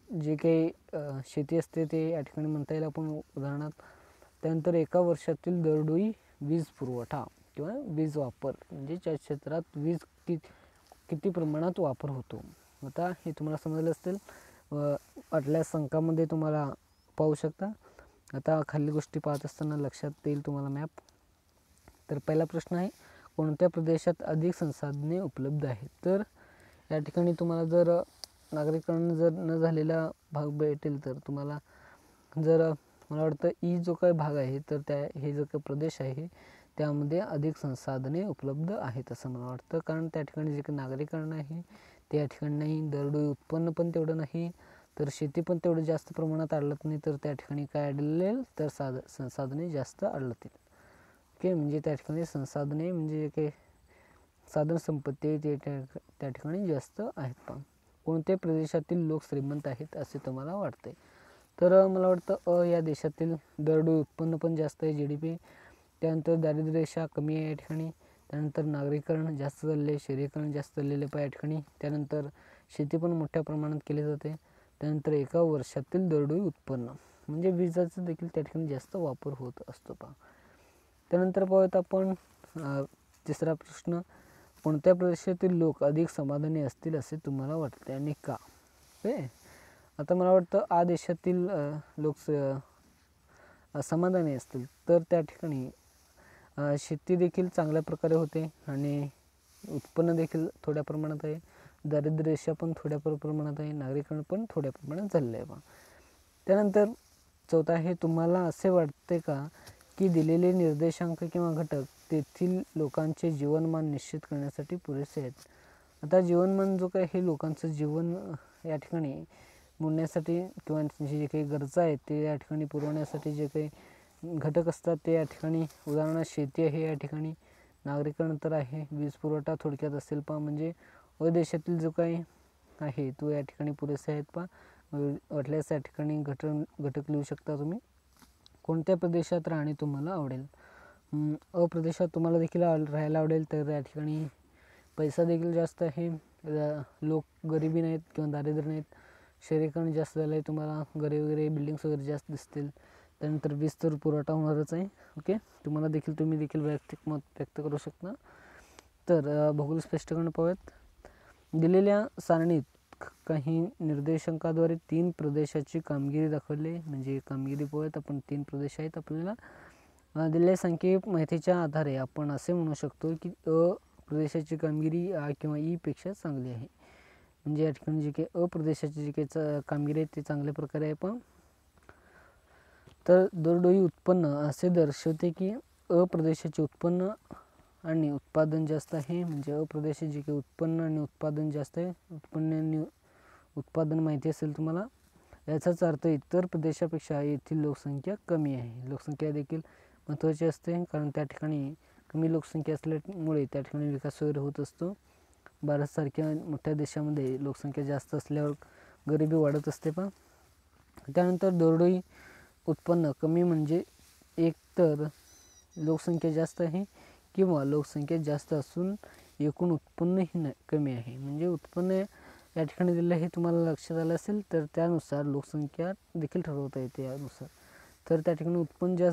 [SPEAKER 1] जे काही शेती असते ते या ठिकाणी म्हणता येईल आपण उदाहरणार्थ. त्यानंतर एका वर्षातील दरडोई वीज पुरवठा किंवा वीज वापर म्हणजे ज्या क्षेत्रात वीज किती प्रमाणात वापर होतो. आता हे तुम्हाला समजलं असेल. वाटल्यास अंकामध्ये तुम्हाला पाहू शकता. आता खाली गोष्टी पाहत असताना लक्षात येईल तुम्हाला मॅप. तर पहिला प्रश्न आहे, कोणत्या प्रदेशात अधिक संसाधने उपलब्ध आहेत. तर या ठिकाणी तुम्हाला जर नागरीकरण जर न झालेला भाग भेटेल तर तुम्हाला जर मला वाटतं ई जो काही भाग आहे तर हे जो काही प्रदेश आहे त्यामध्ये अधिक संसाधने उपलब्ध आहेत असं मला वाटतं. कारण त्या ठिकाणी जे काही नागरीकरण आहे ते या ठिकाणी नाही, दरडोई उत्पन्न पण तेवढं नाही, तर शेती पण तेवढं जास्त प्रमाणात आढळत नाही. तर त्या ठिकाणी काय आढळेल तर संसाधने जास्त आढळतील. ओके, म्हणजे त्या ठिकाणी संसाधने म्हणजे जे काही साधनसंपत्ती ते त्या ठिकाणी जास्त आहेत. पण कोणत्या प्रदेशातील लोक श्रीमंत आहेत असे तुम्हाला वाटते. तर मला वाटतं या देशातील दरडोई उत्पन्न पण जास्त आहे, GDP. त्यानंतर दारिद्र्य रेषा कमी आहे या ठिकाणी. त्यानंतर नागरीकरण जास्त झालेले आहे, शहरीकरण जास्त झालेले आहे या ठिकाणी. त्यानंतर शेती पण मोठ्या प्रमाणात केली जाते. त्यानंतर एका वर्षातील दरडोई उत्पन्न म्हणजे विजेचा देखील त्या ठिकाणी जास्त वापर होत असतो. त्यानंतर पाहूयात आपण तिसरा प्रश्न, कोणत्या प्रदेशातील लोक अधिक समाधानी असतील असे तुम्हाला वाटते आणि का. ओके, आता मला वाटतं आ देशातील लोक समाधानी असतील तर त्या ठिकाणी शेती देखील चांगल्या प्रकारे होते आणि उत्पन्न देखील थोड्या प्रमाणात आहे, दारिद्र्य रेषा पण थोड्या प्रमाणात आहे, नागरीकरण पण थोड्या प्रमाणात झालेलं आहे. त्यानंतर चौथा आहे, तुम्हाला असे वाटते का की दिलेले निर्देशांक किंवा घटक तेथील लोकांचे जीवनमान निश्चित करण्यासाठी पुरेसे आहेत. आता जीवनमान जो काही हे लोकांचं जीवन या ठिकाणी मोडण्यासाठी किंवा त्यांची जे काही गरजा आहेत ते या ठिकाणी पुरवण्यासाठी जे काही घटक असतात ते या ठिकाणी उदाहरणार्थ शेती आहे या ठिकाणी, नागरीकरण तर आहे, वीज पुरवठा थोडक्यात असेल म्हणजे देशातील जो काही आहे तो या ठिकाणी पुरेसे आहेत. वाटल्यास या ठिकाणी घटक लिहू शकता तुम्ही. कोणत्या प्रदेशात राहणे तुम्हाला आवडेल. प्रदेशात तुम्हाला देखील राहायला आवडेल. तर या ठिकाणी पैसा देखील जास्त आहे, लोक गरिबी नाहीत किंवा दारिद्र्य नाहीत, शहरीकरण जास्त झालं आहे, तुम्हाला घरे वगैरे बिल्डिंग्स वगैरे जास्त दिसतील. त्यानंतर वीज तर पुरवठा होणारच आहे. ओके, तुम्ही देखील वैयक्तिक मत व्यक्त करू शकता. तर भौगोलिक स्पष्टीकरण पाहूयात. दिलेल्या सारणीत काही निर्देशांकाद्वारे 3 प्रदेशाची कामगिरी दाखवली. म्हणजे कामगिरी पाहूयात आपण. 3 प्रदेश आहेत आपल्याला. दिलेल्या सांख्यिक माहितीच्या आधारे आपण असे म्हणू शकतो की अ प्रदेशाची कामगिरी आ किंवा ई पेक्षा चांगली आहे. म्हणजे या ठिकाणी जे काही अ प्रदेशाची जी काही कामगिरी आहे ते चांगल्या प्रकारे आहे. पण तर दरडोई उत्पन्न असे दर्शवते की अ प्रदेशाचे उत्पन्न आणि उत्पादन जास्त आहे. म्हणजे अ प्रदेशाचे जे काही उत्पन्न आणि उत्पादन जास्त आहे. उत्पन्न आणि उत्पादन माहिती असेल तुम्हाला, याचाच अर्थ इतर प्रदेशापेक्षा येथील लोकसंख्या कमी आहे. लोकसंख्या देखील महत्त्वाची असते, कारण त्या ठिकाणी कमी लोकसंख्या असल्यामुळे त्या ठिकाणी विकास वगैरे होत असतो. भारतसारख्या मोठ्या देशामध्ये लोकसंख्या जास्त असल्यावर गरिबी वाढत असते. पण त्यानंतर दरडोई उत्पन्न कमी म्हणजे एकतर लोकसंख्या जास्त आहे किंवा लोकसंख्या जास्त असून एकूण उत्पन्नही कमी आहे. म्हणजे उत्पन्न या ठिकाणी दिलं हे तुम्हाला लक्षात आलं असेल, तर त्यानुसार लोकसंख्या देखील ठरवता येते. यानुसार तर त्या ठिकाणी उत्पन्न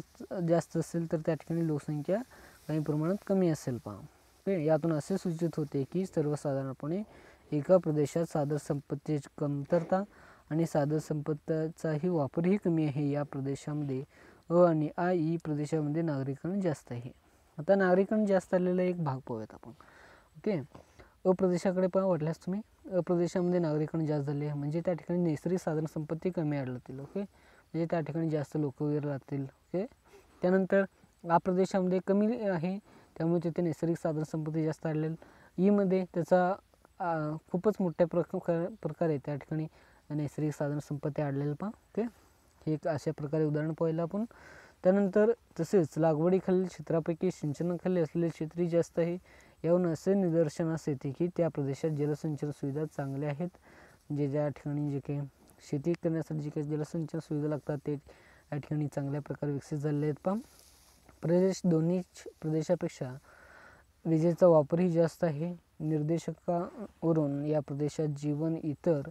[SPEAKER 1] जास्त असेल तर त्या ठिकाणी लोकसंख्या काही प्रमाणात कमी असेल. पहा, यातून असे सूचित होते की सर्वसाधारणपणे एका प्रदेशात साधन संपत्तीची कमतरता आणि साधन संपत्तीचाही वापरही कमी आहे. या प्रदेशामध्ये अ आणि आ ई प्रदेशामध्ये नागरीकरण जास्त आहे. आता नागरीकरण जास्त आलेला एक भाग पाहूयात आपण. ओके, अ प्रदेशाकडे पण वाटल्यास तुम्ही अ प्रदेशामध्ये नागरीकरण जास्त झाले आहे, म्हणजे त्या ठिकाणी नैसर्गिक साधन संपत्ती कमी आढळतील. ओके, म्हणजे त्या ठिकाणी जास्त लोक वगैरे राहतील. ओके, त्यानंतर आ प्रदेशामध्ये कमी आहे, त्यामुळे तिथे नैसर्गिक साधन संपत्ती जास्त आढळेल. ईमध्ये त्याचा खूपच मोठ्या प्रकारे त्या ठिकाणी नैसर्गिक साधन संपत्ती आढळेल. पहा, ओके, हे एक अशा प्रकारे उदाहरण पाहिलं आपण. त्यानंतर तसेच लागवडीखालील क्षेत्रापैकी सिंचनाखाली असलेले क्षेत्रही जास्त आहे. यावरून असे निदर्शनास येते की त्या प्रदेशात जलसिंचन सुविधा चांगल्या आहेत. म्हणजे ज्या ठिकाणी जे काही शेती करण्यासाठी जे काही जलसिंचन सुविधा लागतात ते या ठिकाणी चांगल्या प्रकारे विकसित झालेले आहेत. पण प्रदेश दोन्ही प्रदेशापेक्षा विजेचा वापरही जास्त आहे. निर्देशकावरून या प्रदेशात जीवन इतर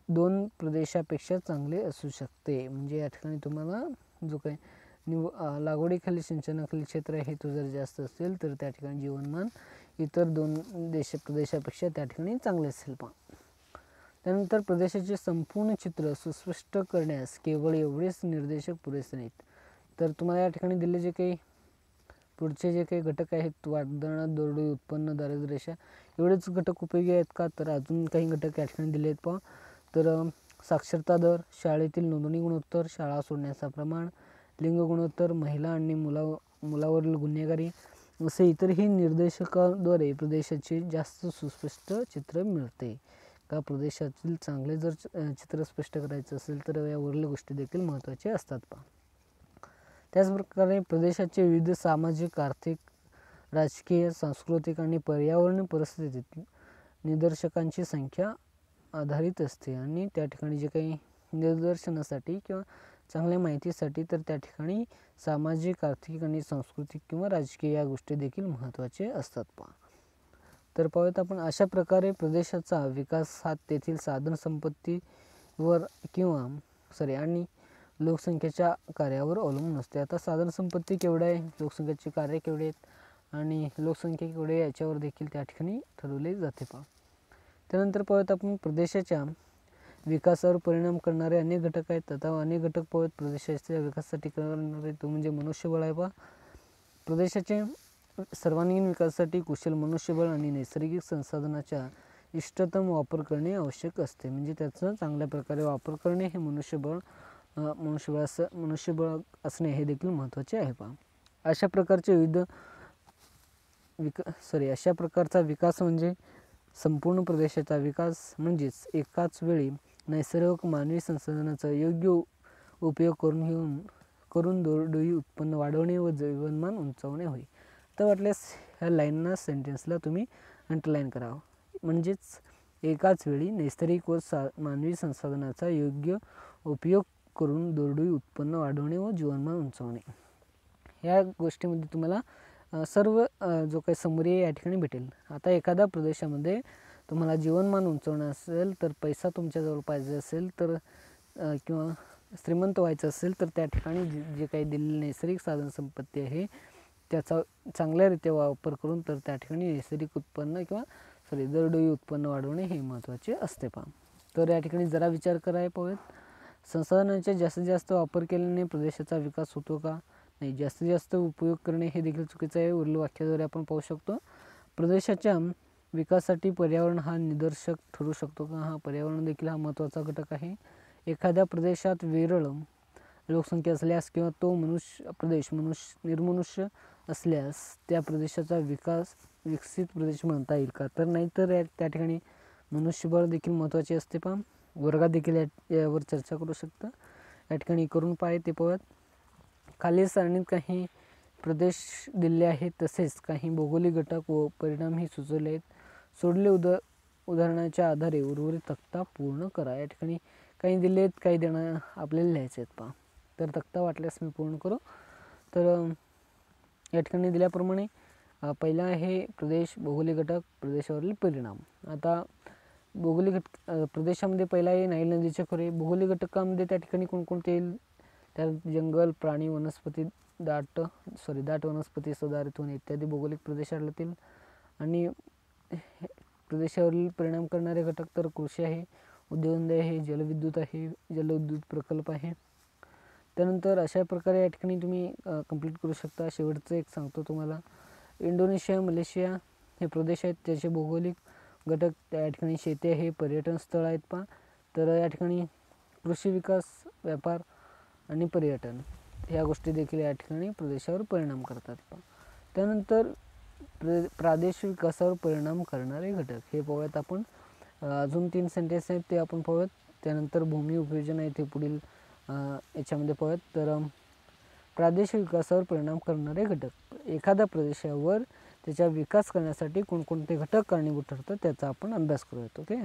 [SPEAKER 1] दोन प्रदेशापेक्षा चांगले असू शकते. म्हणजे या ठिकाणी तुम्हाला जो काही लागवडीखाली सिंचनाखाली क्षेत्र आहे तो जर जास्त असेल तर त्या ठिकाणी जीवनमान इतर दोन प्रदेशापेक्षा त्या ठिकाणी चांगले असेल. पहा, त्यानंतर प्रदेशाचे संपूर्ण चित्र सुस्पष्ट करण्यास केवळ एवढेच निर्देशक पुरेसे नाहीत. तर तुम्हाला या ठिकाणी दिले जे काही पुढचे जे काही घटक आहेत, वादळात दरडोई उत्पन्न दारिद्र्य रेषा, एवढेच घटक उपयोगी आहेत का? तर अजून काही घटक या ठिकाणी दिले आहेत. पहा, तर साक्षरता दर, शाळेतील नोंदणी गुणोत्तर, शाळा सोडण्याचा प्रमाण, लिंग गुणोत्तर, महिला आणि मुलावरील गुन्हेगारी असे इतरही निर्देशकाद्वारे प्रदेशाचे जास्त सुस्पष्ट चित्र मिळते. का प्रदेशातील चांगले जर चित्र स्पष्ट करायचं असेल तर यावरील गोष्टी देखील महत्त्वाच्या असतात. पहा, त्याचप्रकारे प्रदेशाचे विविध सामाजिक, आर्थिक, राजकीय, सांस्कृतिक आणि पर्यावरणीय परिस्थितीत निदर्शकांची संख्या आधारित असते. आणि त्या ठिकाणी जे काही निदर्शनासाठी किंवा चांगल्या माहितीसाठी तर त्या ठिकाणी सामाजिक, आर्थिक आणि सांस्कृतिक किंवा राजकीय या गोष्टी देखील महत्त्वाचे असतात. पहा, तर पाहूयात आपण अशा प्रकारे प्रदेशाचा विकास हा तेथील साधन संपत्तीवर आणि लोकसंख्येच्या कार्यावर अवलंबून असते. आता साधन संपत्ती केवढे आहे, लोकसंख्येचे कार्य केवढे आहेत आणि लोकसंख्या केवढी आहे याच्यावर देखील त्या ठिकाणी ठरवले जाते. पहा, त्यानंतर पाहूयात आपण प्रदेशाच्या विकासावर परिणाम करणारे अनेक घटक आहेत. आता अनेक घटक पाहूयात प्रदेशाच्या विकासासाठी करणारे, तो म्हणजे मनुष्यबळ आहे. पहा, प्रदेशाचे सर्वांगीण विकासासाठी कुशल मनुष्यबळ आणि नैसर्गिक संसाधनाचा इष्टतम वापर करणे आवश्यक असते. म्हणजे त्याचा चांगल्या प्रकारे वापर करणे हे मनुष्यबळ असणे हे देखील महत्त्वाचे आहे. पहा, अशा प्रकारचा विकास म्हणजे संपूर्ण प्रदेशाचा विकास, म्हणजेच एकाच वेळी नैसर्गिक मानवी संसाधनाचा योग्य उपयोग करून दरडोई उत्पन्न वाढवणे व जीवनमान उंचावणे होय. तर वाटल्यास ह्या लाईनना सेंटेन्सला तुम्ही अंडरलाईन करावं. म्हणजेच एकाच वेळी नैसर्गिक व मानवी संसाधनाचा योग्य उपयोग करून दरडोई उत्पन्न वाढवणे व जीवनमान उंचावणे, ह्या गोष्टीमध्ये तुम्हाला सर्व जो काही समरी आहे या ठिकाणी भेटेल. आता एखाद्या प्रदेशामध्ये तुम्हाला जीवनमान उंचावणं असेल, तर पैसा तुमच्याजवळ पाहिजे असेल तर किंवा श्रीमंत व्हायचं असेल तर त्या ठिकाणी जे काही दिलेली नैसर्गिक साधन संपत्ती आहे त्याचा चांगल्यारीत्या वापर करून तर त्या ठिकाणी नैसर्गिक उत्पन्न दरडोई उत्पन्न वाढवणे हे महत्त्वाचे असते. पहा, तर या ठिकाणी जरा विचार करायला पाहूयात. संसाधनांचा जास्तीत जास्त वापर केल्याने प्रदेशाचा विकास होतो का? नाही, जास्तीत जास्त उपयोग करणे हे देखील चुकीचं आहे. वरील वाक्याद्वारे आपण पाहू शकतो, प्रदेशाच्या विकासासाठी पर्यावरण हा निर्देशक ठरू शकतो का? हा, पर्यावरण देखील हा महत्त्वाचा घटक आहे. एखाद्या प्रदेशात विरळ लोकसंख्या असल्यास किंवा तो प्रदेश निर्मनुष्य असल्यास त्या प्रदेशाचा विकसित प्रदेश म्हणता येईल का? तर नाही. तर त्या ठिकाणी मनुष्यबळ देखील महत्त्वाचे असते. पण वर्गात देखील यावर चर्चा करू शकता. या ठिकाणी करून पाहे ते पाहूयात. खालील सारणीत काही प्रदेश दिले आहेत, तसेच काही भौगोलिक घटक व परिणामही सुचवले आहेत. सोडले उदाहरणाच्या आधारे उर्वरित तक्ता पूर्ण करा. या ठिकाणी काही दिले आहेत, काही देणं आपल्याला लिहायचे आहेत. पहा, तर तक्ता वाटल्यास मी पूर्ण करू. तर या ठिकाणी दिल्याप्रमाणे पहिला आहे प्रदेश, भौगोलिक घटक, प्रदेशावरील परिणाम. आता भौगोलिक प्रदेशामध्ये पहिला आहे नाईल नदीचे खोरे. भौगोलिक घटकामध्ये त्या ठिकाणी कोणकोणते येईल? त्यात जंगल, प्राणी, वनस्पती, दाट वनस्पती, सदाहरित वन इत्यादी भौगोलिक प्रदेश आढळतील. आणि प्रदेशावरील परिणाम करणारे घटक तर कृषी आहे, उद्योगधंदे आहे, जलविद्युत आहे, जलविद्युत प्रकल्प आहे. त्यानंतर अशा प्रकारे या ठिकाणी तुम्ही कंप्लीट करू शकता. शेवटचं एक सांगतो तुम्हाला, इंडोनेशिया, मलेशिया हे प्रदेश आहेत, त्याचे भौगोलिक घटक. त्या ठिकाणी शेती आहे, पर्यटन स्थळ आहेत. पहा, तर या ठिकाणी कृषी विकास, व्यापार आणि पर्यटन ह्या गोष्टी देखील या ठिकाणी प्रदेशावर परिणाम करतात. पहा, त्यानंतर प्रादेशिक विकासावर परिणाम करणारे घटक हे पाहूयात आपण. अजून 3 सेंटेन्स आहेत ते आपण पाहूयात. त्यानंतर भूमी उपयोजन आहे ते पुढील याच्यामध्ये पाहूयात. तर प्रादेशिक विकासावर परिणाम करणारे घटक, एखाद्या प्रदेशावर त्याचा विकास करण्यासाठी कोणकोणते घटक कारणीभूत ठरतात त्याचा आपण अभ्यास करूयात. ओके.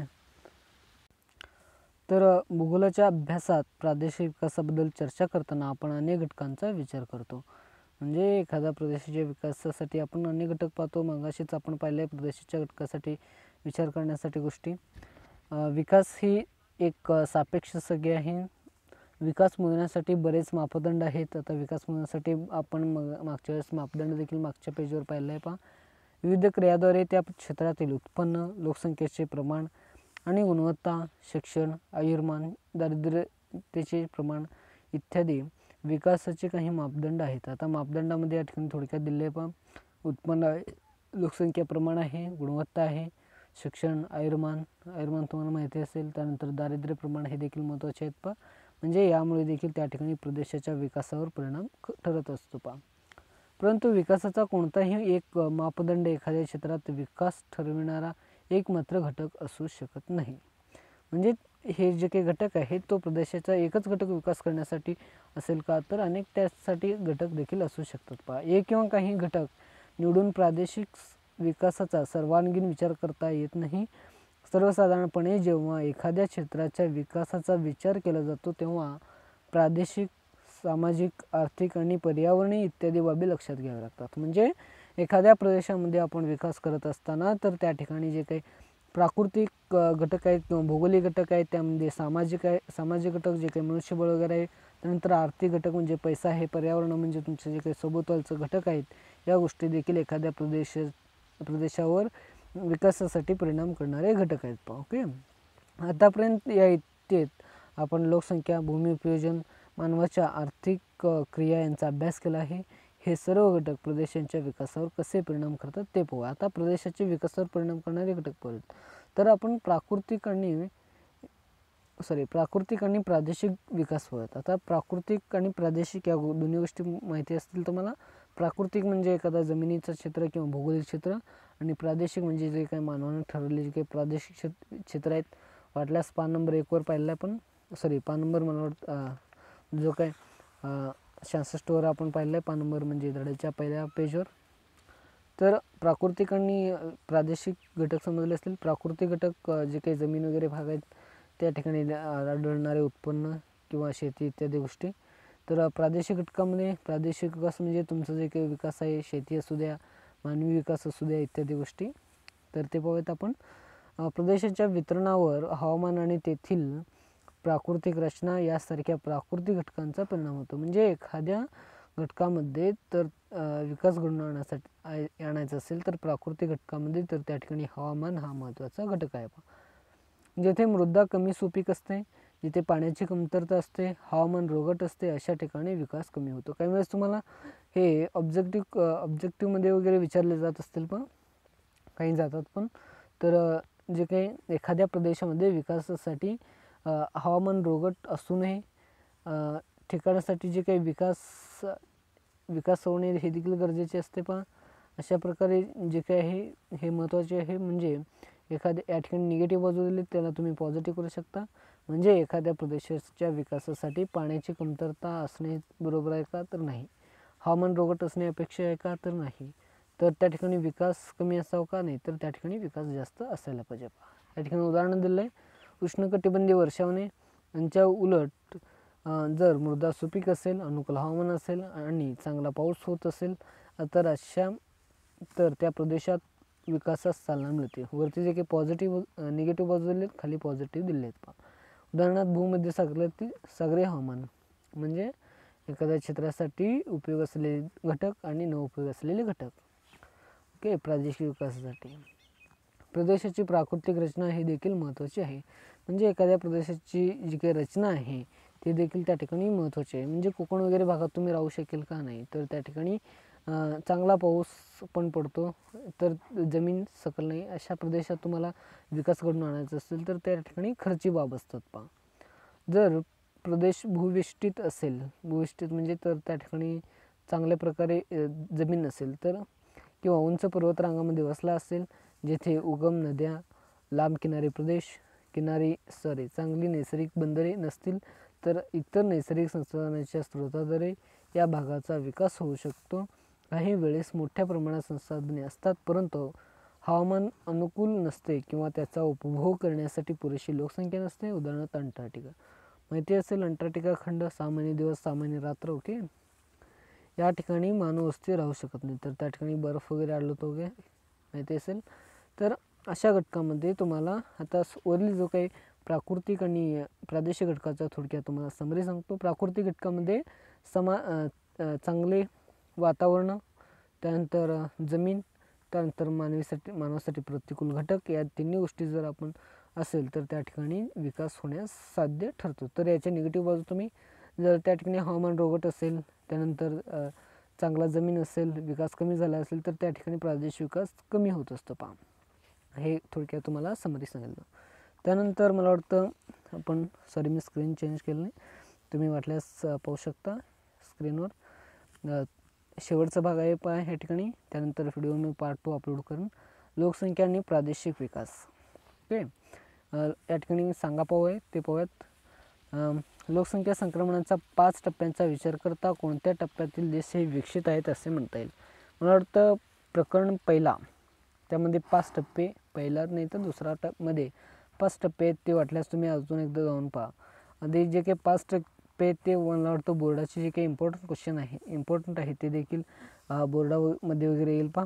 [SPEAKER 1] तर भूगोलाच्या अभ्यासात प्रादेशिक विकासाबद्दल चर्चा करताना आपण अनेक घटकांचा विचार करतो. म्हणजे एखाद्या प्रदेशाच्या विकासासाठी आपण अनेक घटक पाहतो. मगाशीच आपण पाहिलं प्रदेशाच्या घटकासाठी विचार करण्यासाठी गोष्टी. विकास ही एक सापेक्ष संज्ञा आहे. विकास मोजण्यासाठी बरेच मापदंड आहेत. आता विकास मोजण्यासाठी आपण मागच्या वेळेस मापदंड देखील मागच्या पेजवर पाहिलं आहे. पहा, विविध क्रियाद्वारे त्या क्षेत्रातील उत्पन्न, लोकसंख्येचे प्रमाण आणि गुणवत्ता, शिक्षण, आयुर्मान, दारिद्र्यतेचे प्रमाण इत्यादी विकासाचे काही मापदंड आहेत. आता मापदंडामध्ये या ठिकाणी थोडक्यात दिले. पहा, उत्पन्न आहे, लोकसंख्या प्रमाण आहे, गुणवत्ता आहे, शिक्षण, आयुर्मान तुम्हाला माहिती असेल. त्यानंतर दारिद्र्य प्रमाण हे देखील महत्त्वाचे आहेत. पहा, म्हणजे यामुळे देखील त्या ठिकाणी प्रदेशाच्या विकासावर परिणाम ठरत असतो. पहा, परंतु विकासाचा कोणताही एक मापदंड एखाद्या क्षेत्रात विकास ठरविणारा एकमात्र घटक असू शकत नाही. म्हणजे हे जे काही घटक आहेत तो प्रदेशाचा एकच घटक विकास करण्यासाठी असेल का? तर अनेक त्यासाठी घटक देखील असू शकतात. पहा, एक किंवा काही घटक निवडून प्रादेशिक विकासाचा सर्वांगीण विचार करता येत नाही. सर्वसाधारणपणे जेव्हा एखाद्या क्षेत्राच्या विकासाचा विचार केला जातो तेव्हा प्रादेशिक, सामाजिक, आर्थिक आणि पर्यावरणीय इत्यादी बाबी लक्षात घ्याव्या लागतात. म्हणजे एखाद्या प्रदेशामध्ये आपण विकास करत असताना तर त्या ठिकाणी जे काही प्राकृतिक घटक आहेत किंवा भौगोलिक घटक आहेत, त्यामध्ये सामाजिक घटक जे काही मनुष्यबळ वगैरे आहे, त्यानंतर आर्थिक घटक म्हणजे पैसा आहे, पर्यावरण म्हणजे तुमचे जे काही सभोवतालचं घटक आहेत, या गोष्टी देखील एखाद्या प्रदेशावर विकासासाठी परिणाम करणारे घटक आहेत. ओके. आतापर्यंत या इत्येत आपण लोकसंख्या, भूमी उपयोजन, मानवाच्या आर्थिक क्रिया यांचा अभ्यास केला आहे. हे सर्व घटक प्रदेशांच्या विकासावर कसे परिणाम करतात ते पाहू. आता प्रदेशाच्या विकासावर परिणाम करणारे घटक पाहूयात. तर आपण प्राकृतिक आणि प्रादेशिक विकास पाहूयात. आता प्राकृतिक आणि प्रादेशिक या दोन्ही गोष्टी माहिती असतील तुम्हाला. प्राकृतिक म्हणजे एखादा जमिनीचं क्षेत्र किंवा भौगोलिक क्षेत्र, आणि प्रादेशिक म्हणजे जे काही मानवाने ठरवले जे काही प्रादेशिक क्षेत्र आहेत. वाटल्यास पान नंबर 1 वर पाहिलं आपण, पान नंबर मला वाटतं जो काय 66 वर आपण पाहिलं आहे, पान नंबर म्हणजे धड्याच्या पहिल्या पेजवर. तर प्राकृतिक आणि प्रादेशिक घटक समजले असतील. प्राकृतिक घटक जे काही जमीन वगैरे भाग आहेत त्या ठिकाणी आढळणारे उत्पन्न किंवा शेती इत्यादी गोष्टी. तर प्रादेशिक घटकामध्ये प्रादेशिक विकास म्हणजे तुमचं जे काही विकास आहे, शेती असू द्या, मानवी विकास असू द्या इत्यादी गोष्टी. तर ते पाहूयात आपण. प्रदेशाच्या वितरणावर हवामान आणि तेथील प्राकृतिक रचना यासारख्या प्राकृतिक घटकांचा परिणाम होतो. म्हणजे एखाद्या घटकामध्ये तर विकास घडवून आणायचा असेल तर प्राकृतिक घटकामध्ये तर त्या ठिकाणी हवामान हा महत्त्वाचा घटक आहे. जेथे मृदा कमी सुपीक असते, जिथे पाण्याची कमतरता असते, हवामान रोगट असते, अशा ठिकाणी विकास कमी होतो. काही वेळेस तुम्हाला हे ऑब्जेक्टिव्हमध्ये वगैरे विचारले जात असतील, पण काही जातात पण. तर जे काही एखाद्या प्रदेशामध्ये विकासासाठी हवामान रोगट असूनही ठिकाणासाठी जे काही विकास होणे हे देखील गरजेचे असते. पण अशा प्रकारे जे काही आहे हे महत्त्वाचे आहे. म्हणजे या ठिकाणी निगेटिव्ह बाजू दिली त्याला तुम्ही पॉझिटिव्ह करू शकता. म्हणजे एखाद्या प्रदेशाच्या विकासासाठी पाण्याची कमतरता असणे बरोबर आहे का, तर नाही. हवामान रोगट असणे अपेक्षा आहे का, तर नाही. तर त्या ठिकाणी विकास कमी असावा का, नाही. तर त्या ठिकाणी विकास जास्त असायला पाहिजे. या ठिकाणी उदाहरण दिलं आहे, उष्णकटिबंधीय वर्षावने यांच्या उलट जर मृदा सुपीक असेल, अनुकूल हवामान असेल आणि चांगला पाऊस होत असेल तर त्या प्रदेशात विकासास चालना मिळते. वरती जे काही निगेटिव्ह बाजू दिले, खाली पॉझिटिव्ह दिले आहेत. उदाहरणार्थ भूमध्य सागरीय हवामान म्हणजे एखाद्या क्षेत्रासाठी उपयोग असलेले घटक आणि न उपयोग असलेले घटक. ओके. प्रादेशिक विकासासाठी प्रदेशाची प्राकृतिक रचना हे देखील महत्त्वाची आहे. म्हणजे एखाद्या प्रदेशाची जी काही रचना आहे ते देखील त्या ठिकाणी महत्त्वाचे आहे. म्हणजे कोकण वगैरे भागात तुम्ही राहू शकेल का, नाही. तर त्या ठिकाणी चांगला पाऊस पण पडतो, तर जमीन सकल नाही. अशा प्रदेशात तुम्हाला विकास घडून आणायचा असेल तर त्या ठिकाणी खर्ची बाब असतात. पहा, जर प्रदेश भूविष्ठित असेल, भूविष्ठित म्हणजे तर त्या ठिकाणी चांगल्या प्रकारे जमीन असेल तर, किंवा उंच पर्वतरांगामध्ये वसला असेल, जेथे उगम नद्या, लांब किनारी प्रदेश, चांगली नैसर्गिक बंदरे नसतील, तर इतर नैसर्गिक संसाधनांच्या स्रोताद्वारे या भागाचा विकास होऊ शकतो. काही वेळेस मोठ्या प्रमाणात संसाधने असतात, परंतु हवामान अनुकूल नसते किंवा त्याचा उपभोग करण्यासाठी पुरेशी लोकसंख्या नसते. उदाहरणार्थ अंटार्क्टिका. माहिती असेल, अंटार्क्टिका खंड सामान्य दिवस सामान्य रात्र. ओके. या ठिकाणी मानव वस्ती राहू शकत नाही, तर त्या ठिकाणी बर्फ वगैरे आढळतो वगैरे, माहिती असेल. तर अशा घटकामध्ये तुम्हाला आता वरील जो काही प्राकृतिक आणि प्रादेशिक घटकाचा थोडक्यात तुम्हाला समरी सांगतो. प्राकृतिक घटकामध्ये चांगले वातावरण, त्यानंतर जमीन, त्यानंतर मानवासाठी प्रतिकूल घटक, या तिन्ही गोष्टी जर आपण असेल तर त्या ठिकाणी विकास होण्यास साध्य ठरतो. तर याच्या निगेटिव्ह बाजू तुम्ही, जर त्या ठिकाणी हवामान रोगट असेल, त्यानंतर चांगला जमीन असेल, विकास कमी झाला असेल, तर त्या ठिकाणी प्रादेशिक विकास कमी होत असतो. पहा, हे थोडक्यात तुम्हाला समरी सांगितलं. त्यानंतर मला वाटतं मी स्क्रीन चेंज केलं नाही, तुम्ही वाटल्यास पाहू शकता स्क्रीनवर. शेवटचा भाग आहे पहा ह्या ठिकाणी. त्यानंतर व्हिडिओ मी पार्ट 2 अपलोड करून लोकसंख्या आणि प्रादेशिक विकास. ओके. या ठिकाणी सांगा आहे ते पाहूयात. लोकसंख्या संक्रमणाचा 5 टप्प्यांचा विचार करता कोणत्या टप्प्यातील देश हे विकसित आहेत असे म्हणता येईल. मला वाटतं प्रकरण पहिला, त्यामध्ये 5 टप्पे, पहिला नाही तर दुसरा मध्ये 5 टप्पे आहेत. ते वाटल्यास तुम्ही अजून एकदा जाऊन पहा. आधी जे काही 5 टप्पे आहेत ते मला वाटतं बोर्डाचे जे काही इम्पॉर्टंट आहे ते देखील बोर्डामध्ये वगैरे येईल. पहा,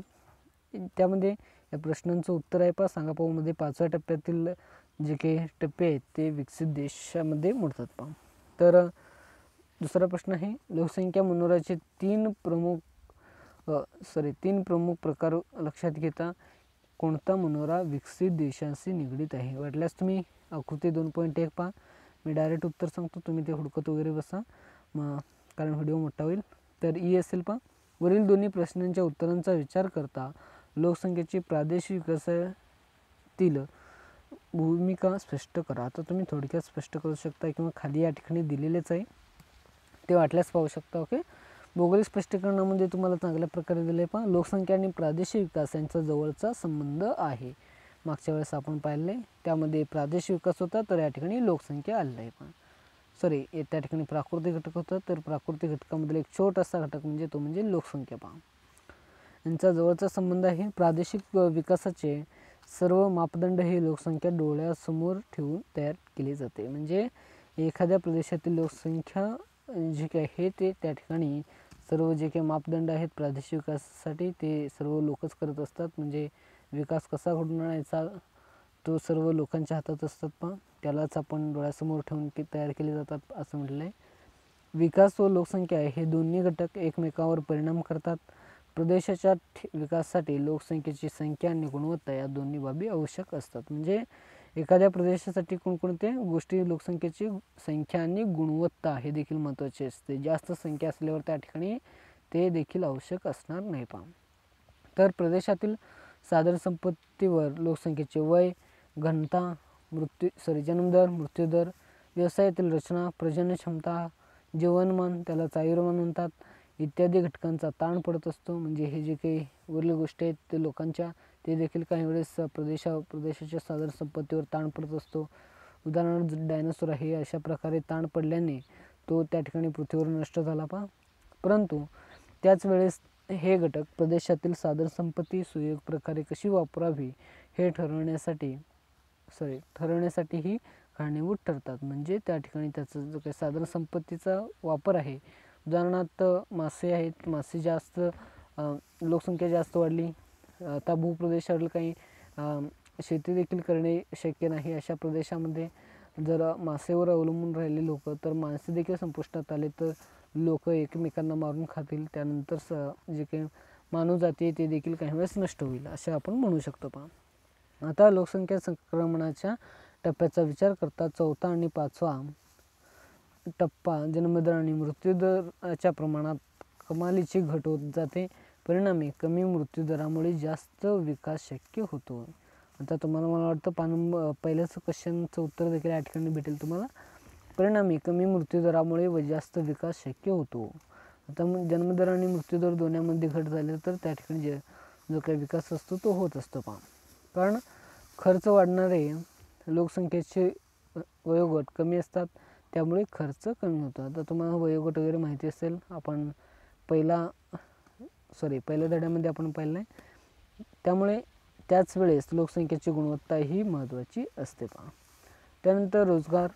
[SPEAKER 1] त्यामध्ये या प्रश्नांचं उत्तर आहे. पहा, सांगा मध्ये 5व्या टप्प्यातील जे काही टप्पे आहेत ते विकसित देशामध्ये मोडतात. पहा, तर दुसरा प्रश्न आहे, लोकसंख्या मनोराचे 3 प्रमुख प्रकार लक्षात घेता कोणता मनोरा विकसित देशांशी निगडीत आहे. वाटल्यास तुम्ही आकृती 2.1 पहा. मी डायरेक्ट उत्तर सांगतो, तुम्ही ते हुडकत वगैरे बसा कारण व्हिडिओ मोठा होईल. तर असेल. पहा, वरील दोन्ही प्रश्नांच्या उत्तरांचा विचार करता लोकसंख्येची प्रादेशिक विकासातील भूमिका स्पष्ट करा. आता तुम्ही थोडक्यात स्पष्ट करू शकता किंवा खाली या ठिकाणी दिलेलेच आहे, ते वाटल्यास पाहू शकता. ओके. भौगोलिक स्पष्टीकरणामध्ये तुम्हाला चांगल्या प्रकारे दिले. पहा, लोकसंख्या आणि प्रादेशिक विकास यांचा जवळचा संबंध आहे. मागच्या वेळेस आपण पाहिले त्यामध्ये प्रादेशिक विकास होता, तर या ठिकाणी लोकसंख्या आलेली आहे. त्या ठिकाणी प्राकृतिक घटक होता, तर प्राकृतिक घटकामधील एक छोटासा घटक म्हणजे लोकसंख्या. पहा, यांचा जवळचा संबंध आहे. प्रादेशिक विकासाचे सर्व मापदंड हे लोकसंख्या डोळ्यासमोर ठेवून तयार केले जाते. म्हणजे एखाद्या प्रदेशातील लोकसंख्या जी काही आहे ते त्या ठिकाणी सर्व जे काही मापदंड आहेत प्रादेशिक विकासासाठी ते सर्व लोकच करत असतात. म्हणजे विकास कसा घडून आणायचा तो सर्व लोकांच्या हातात असतात. पण त्यालाच आपण डोळ्यासमोर ठेवून तयार केले जातात असं म्हटलं आहे. विकास व लोकसंख्या हे दोन्ही घटक एकमेकांवर परिणाम करतात. प्रदेशाच्या विकासासाठी लोकसंख्येची संख्या आणि गुणवत्ता या दोन्ही बाबी आवश्यक असतात. म्हणजे एखाद्या प्रदेशासाठी कोणकोणत्या गोष्टी लोकसंख्येची संख्या आणि गुणवत्ता हे देखील महत्त्वाचे असते. जास्त संख्या असल्यावर त्या ठिकाणी ते देखील आवश्यक असणार नाही. पहा, तर प्रदेशातील साधारण संपत्तीवर लोकसंख्येचे वय, घनता, जन्मदर, मृत्यूदर, व्यवसायातील रचना, प्रजनन क्षमता, जीवनमान त्याला आयुर्मान म्हणतात इत्यादी घटकांचा ताण पडत असतो. म्हणजे हे जे काही उरलेल्या गोष्टी आहेत ते लोकांच्या ते देखील काही वेळेस प्रदेशाच्या साधारण संपत्तीवर ताण पडत असतो. उदाहरणार्थ डायनासोर आहे, अशा प्रकारे ताण पडल्याने तो त्या ठिकाणी पृथ्वीवर नष्ट झाला. पहा, परंतु त्याच वेळेस हे घटक प्रदेशातील साधारण संपत्ती सुयोग्य प्रकारे कशी वापरावी हे ठरवण्यासाठीही कारणीभूत ठरतात. म्हणजे त्या ठिकाणी त्याचं जो काही साधारण संपत्तीचा वापर आहे, उदाहरणार्थ मासे आहेत, मासे जास्त लोकसंख्या जास्त वाढली, आता भूप्रदेशावरील काही शेती देखील करणे शक्य नाही. अशा प्रदेशामध्ये जर मासेवर अवलंबून राहिले लोक, तर मासे देखील संपुष्टात आले तर लोक एकमेकांना मारून खातील. त्यानंतर जे काही मानव जाती आहे ते देखील काही वेळेस नष्ट होईल असे आपण म्हणू शकतो. पहा, आता लोकसंख्या संक्रमणाच्या टप्प्याचा विचार करता चौथा आणि पाचवा टप्पा जन्मदर आणि मृत्यूदराच्या प्रमाणात कमालीची घट होत जाते. परिणामी कमी मृत्यूदरामुळे जास्त विकास शक्य होतो. आता तुम्हाला मला वाटतं पहिल्याच क्वेश्चनचं उत्तर देखील या ठिकाणी भेटेल तुम्हाला. परिणामी कमी मृत्यूदरामुळे व जास्त विकास शक्य होतो. आता जन्मदर आणि मृत्यूदर दोन्हीमध्ये घट झाली तर त्या ठिकाणी जो काही विकास असतो तो होत असतो. पहा, कारण खर्च वाढणारे लोकसंख्येचे वयोगट कमी असतात त्यामुळे खर्च कमी होतो. आता तुम्हाला वयोगट वगैरे माहिती असेल, आपण पहिल्या धड्यामध्ये आपण पाहिलं आहे. त्यामुळे त्याच वेळेस लोकसंख्येची गुणवत्ता ही महत्त्वाची असते. पहा, त्यानंतर रोजगार,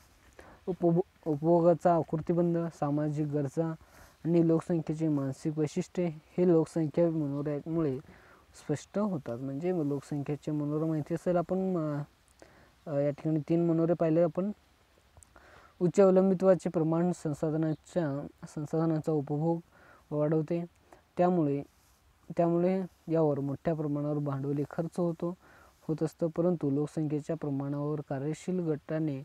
[SPEAKER 1] उपभोगाचा आकृतिबंध, सामाजिक गरजा आणि लोकसंख्येची मानसिक वैशिष्ट्ये हे लोकसंख्या मनोऱ्यामुळे स्पष्ट होतात. म्हणजे लोकसंख्येचे मनोरे माहिती असेल, आपण या ठिकाणी 3 मनोरे पाहिले आपण. उच्च अवलंबित्वाचे प्रमाण संसाधनांचा उपभोग वाढवते, त्यामुळे यावर मोठ्या प्रमाणावर भांडवली खर्च होत असतं. परंतु लोकसंख्येच्या प्रमाणावर कार्यशील गटाने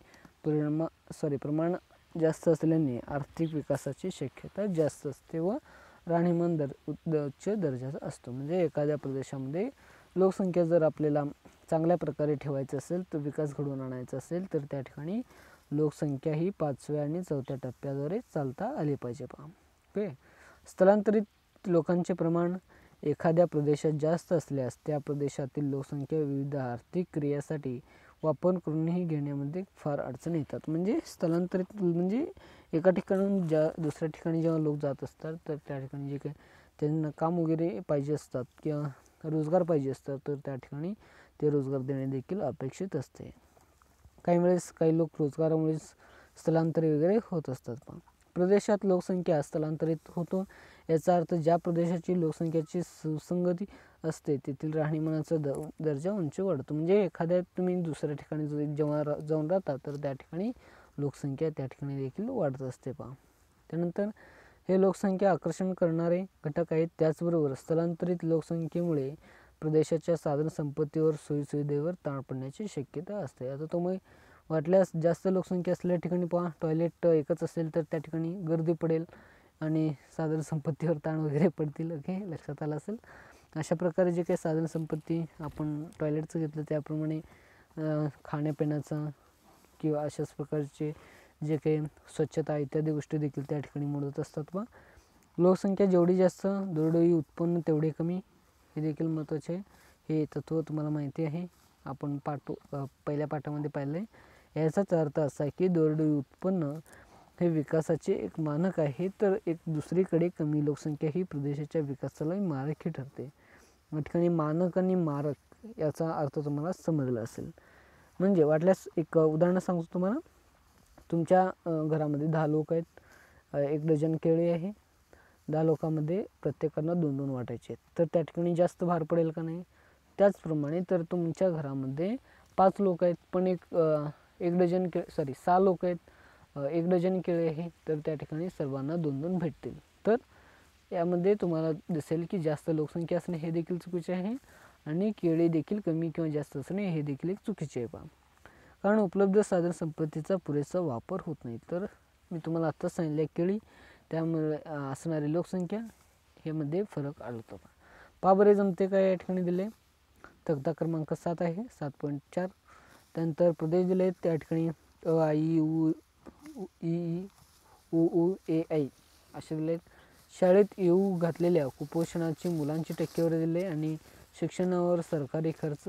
[SPEAKER 1] प्रमाण जास्त असल्याने आर्थिक विकासाची शक्यता जास्त असते व राहणीमान उच्च दर्जाचा असतो. म्हणजे एखाद्या प्रदेशामध्ये लोकसंख्या जर आपल्याला चांगल्या प्रकारे ठेवायचं असेल, तर विकास घडवून आणायचा असेल, तर त्या ठिकाणी लोकसंख्या ही 5व्या आणि 4थ्या टप्प्याद्वारे चालता आली पाहिजे. पहा, ओके. स्थलांतरित लोकांचे प्रमाण एखाद्या प्रदेशात जास्त असल्यास त्या प्रदेशातील लोकसंख्या विविध आर्थिक क्रियासाठी वापर करूनही घेण्यामध्ये फार अडचण येतात. म्हणजे स्थलांतरित म्हणजे एका ठिकाणून दुसऱ्या ठिकाणी जेव्हा लोक जात असतात, तर त्या ठिकाणी जे काही त्यांना काम वगैरे पाहिजे असतात किंवा रोजगार पाहिजे असतात, तर त्या ठिकाणी ते रोजगार देणे देखील अपेक्षित असते. काही वेळेस काही लोक रोजगारामुळे स्थलांतरित वगैरे होत असतात. पण प्रदेशात लोकसंख्या स्थलांतरित होतो याचा अर्थ ज्या प्रदेशाची लोकसंख्येची सुसंगती असते तेथील राहणीमानाचा दर्जा उंची वाढतो. म्हणजे एखाद्या तुम्ही दुसऱ्या ठिकाणी जेव्हा जाऊन राहता, तर त्या ठिकाणी लोकसंख्या त्या ठिकाणी देखील वाढत असते. पहा, त्यानंतर हे लोकसंख्या आकर्षण करणारे घटक आहेत. त्याचबरोबर स्थलांतरित लोकसंख्येमुळे प्रदेशाच्या साधन संपत्तीवर सोयीसुविधेवर ताण पडण्याची शक्यता असते. आता तुम्ही वाटल्यास जास्त लोकसंख्या असलेल्या ठिकाणी पहा, टॉयलेट एकच असेल तर त्या ठिकाणी गर्दी पडेल आणि साधन संपत्तीवर ताण वगैरे पडतील. ओके, लक्षात आलं असेल. अशा प्रकारे जे काही साधन संपत्ती आपण टॉयलेटचं घेतलं त्याप्रमाणे खाण्यापिण्याचा किंवा अशाच प्रकारचे जे काही स्वच्छता इत्यादी गोष्टी देखील त्या ठिकाणी मोडत असतात. पहा, लोकसंख्या जेवढी जास्त दरडोई उत्पन्न तेवढे कमी हे देखील महत्त्वाचे आहे. हे तत्त्व तुम्हाला माहिती आहे, आपण पहिल्या पाठामध्ये पाहिलं आहे. याचाच अर्थ असा की दरडोई उत्पन्न हे विकासाचे एक मानक आहे, तर एक दुसरीकडे कमी लोकसंख्या ही प्रदेशाच्या विकासाला मारकही ठरते. या ठिकाणी मानक आणि मारक याचा अर्थ तुम्हाला समजला असेल. म्हणजे वाटल्यास एक उदाहरण सांगतो तुम्हाला. तुमच्या घरामध्ये 10 लोक आहेत, 1 डझन केळी आहे. 10 लोकांमध्ये प्रत्येकांना 2-2 वाटायचे आहेत, तर त्या ठिकाणी जास्त भार पडेल का नाही. त्याचप्रमाणे तर तुमच्या घरामध्ये 5 लोक आहेत पण 6 लोक आहेत, 1 डझन केळी आहे, तर त्या ठिकाणी सर्वांना 2-2 भेटतील. तर यामध्ये तुम्हाला दिसेल की जास्त लोकसंख्या असणे हे देखील चुकीचे आहे आणि केळी देखील कमी किंवा जास्त असणे हे देखील एक चुकीचे आहे. पहा, कारण उपलब्ध साधन संपत्तीचा पुरेसा वापर होत नाही. तर मी तुम्हाला आत्ताच सांगितले केळी, त्यामुळे असणारी लोकसंख्या ह्यामध्ये फरक आढळतो. पहा बरे जमते काय या ठिकाणी दिले. तक्ता क्रमांक 7 आहे 7.4. त्यानंतर प्रदेश दिले आहेत त्या ठिकाणी अ आई उ ई उ ए आई असे दिले आहेत. शाळेत येऊ घातलेल्या कुपोषणाची मुलांची टक्केवारी दिली आणि शिक्षणावर सरकारी खर्च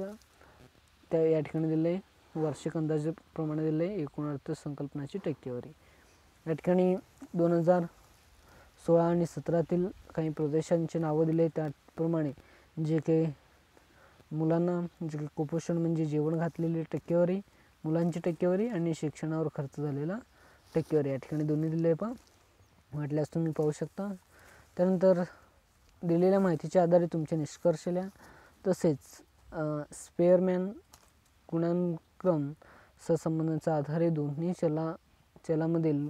[SPEAKER 1] त्या या ठिकाणी दिले. वार्षिक अंदाजाप्रमाणे दिले. एकूण अर्थसंकल्पनाची टक्केवारी या ठिकाणी 2016 आणि 17तील काही प्रदेशांची नावं दिले. त्याप्रमाणे जे काही मुलांना जे काही कुपोषण म्हणजे जेवण घातलेली टक्केवारी, मुलांची टक्केवारी आणि शिक्षणावर खर्च झालेला टक्केवारी या ठिकाणी दोन्ही दिले आहे. पहा वाटल्यास तुम्ही पाहू शकता. त्यानंतर दिलेल्या माहितीच्या आधारे तुमचे निष्कर्ष लिहा. तसेच स्पेअरमॅन गुणांक्रम सहसंबंधांच्या आधारे दोन्ही चलामधील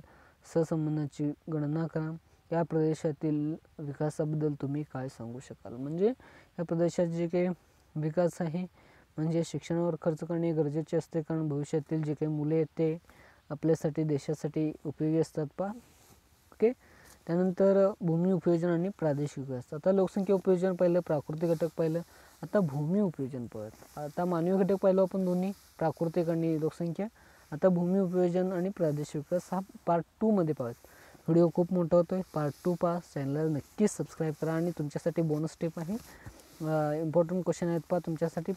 [SPEAKER 1] सहसंबंधाची गणना करा. या प्रदेशातील विकासाबद्दल तुम्ही काय सांगू शकाल. म्हणजे या प्रदेशात जे काही विकास आहे म्हणजे शिक्षणावर खर्च करणे गरजेचे असते, कारण भविष्यातील जे काही मुले आहेत ते आपल्यासाठी देशासाठी उपयोगी असतात. पहा ओके. त्यानंतर भूमी उपयोजन आणि प्रादेशिक विकास. आता लोकसंख्या उपयोजन पाहिलं, प्राकृतिक घटक पाहिलं, आता भूमी उपयोजन पाहत. आता मानवी घटक पाहिलं आपण दोन्ही, प्राकृतिक आणि लोकसंख्या. आता भूमी उपयोजन आणि प्रादेशिक विकास हा पार्ट 2 मध्ये पाहत. व्हिडिओ खूप मोठा होतोय. पार्ट 2 पहा. चॅनलला नक्कीच सबस्क्राईब करा. आणि तुमच्यासाठी बोनस टिप आहे, इम्पॉर्टंट क्वेश्चन आहेत पहा तुमच्यासाठी.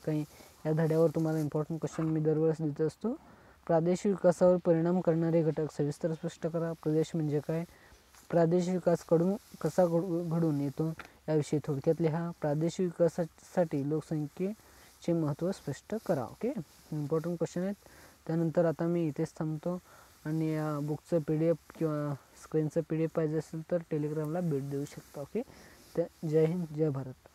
[SPEAKER 1] काही या धड्यावर तुम्हाला इम्पॉर्टंट क्वेश्चन मी दरवेळेस देत असतो. प्रादेशिक विकासावर परिणाम करणारे घटक सविस्तर स्पष्ट करा. प्रदेश म्हणजे काय, प्रादेशिक विकास कसा घडून येतो याविषयी थोडक्यात लिहा. प्रादेशिक विकासासाठी लोकसंख्येचे महत्त्व स्पष्ट करा. ओके, इम्पॉर्टंट क्वेश्चन आहेत. त्यानंतर आता मी इथेच थांबतो. आणि या बुकचं PDF किंवा स्क्रीनचं PDF पाहिजे असेल तर टेलिग्रामला भेट देऊ शकता. ओके, जय हिंद, जय भारत.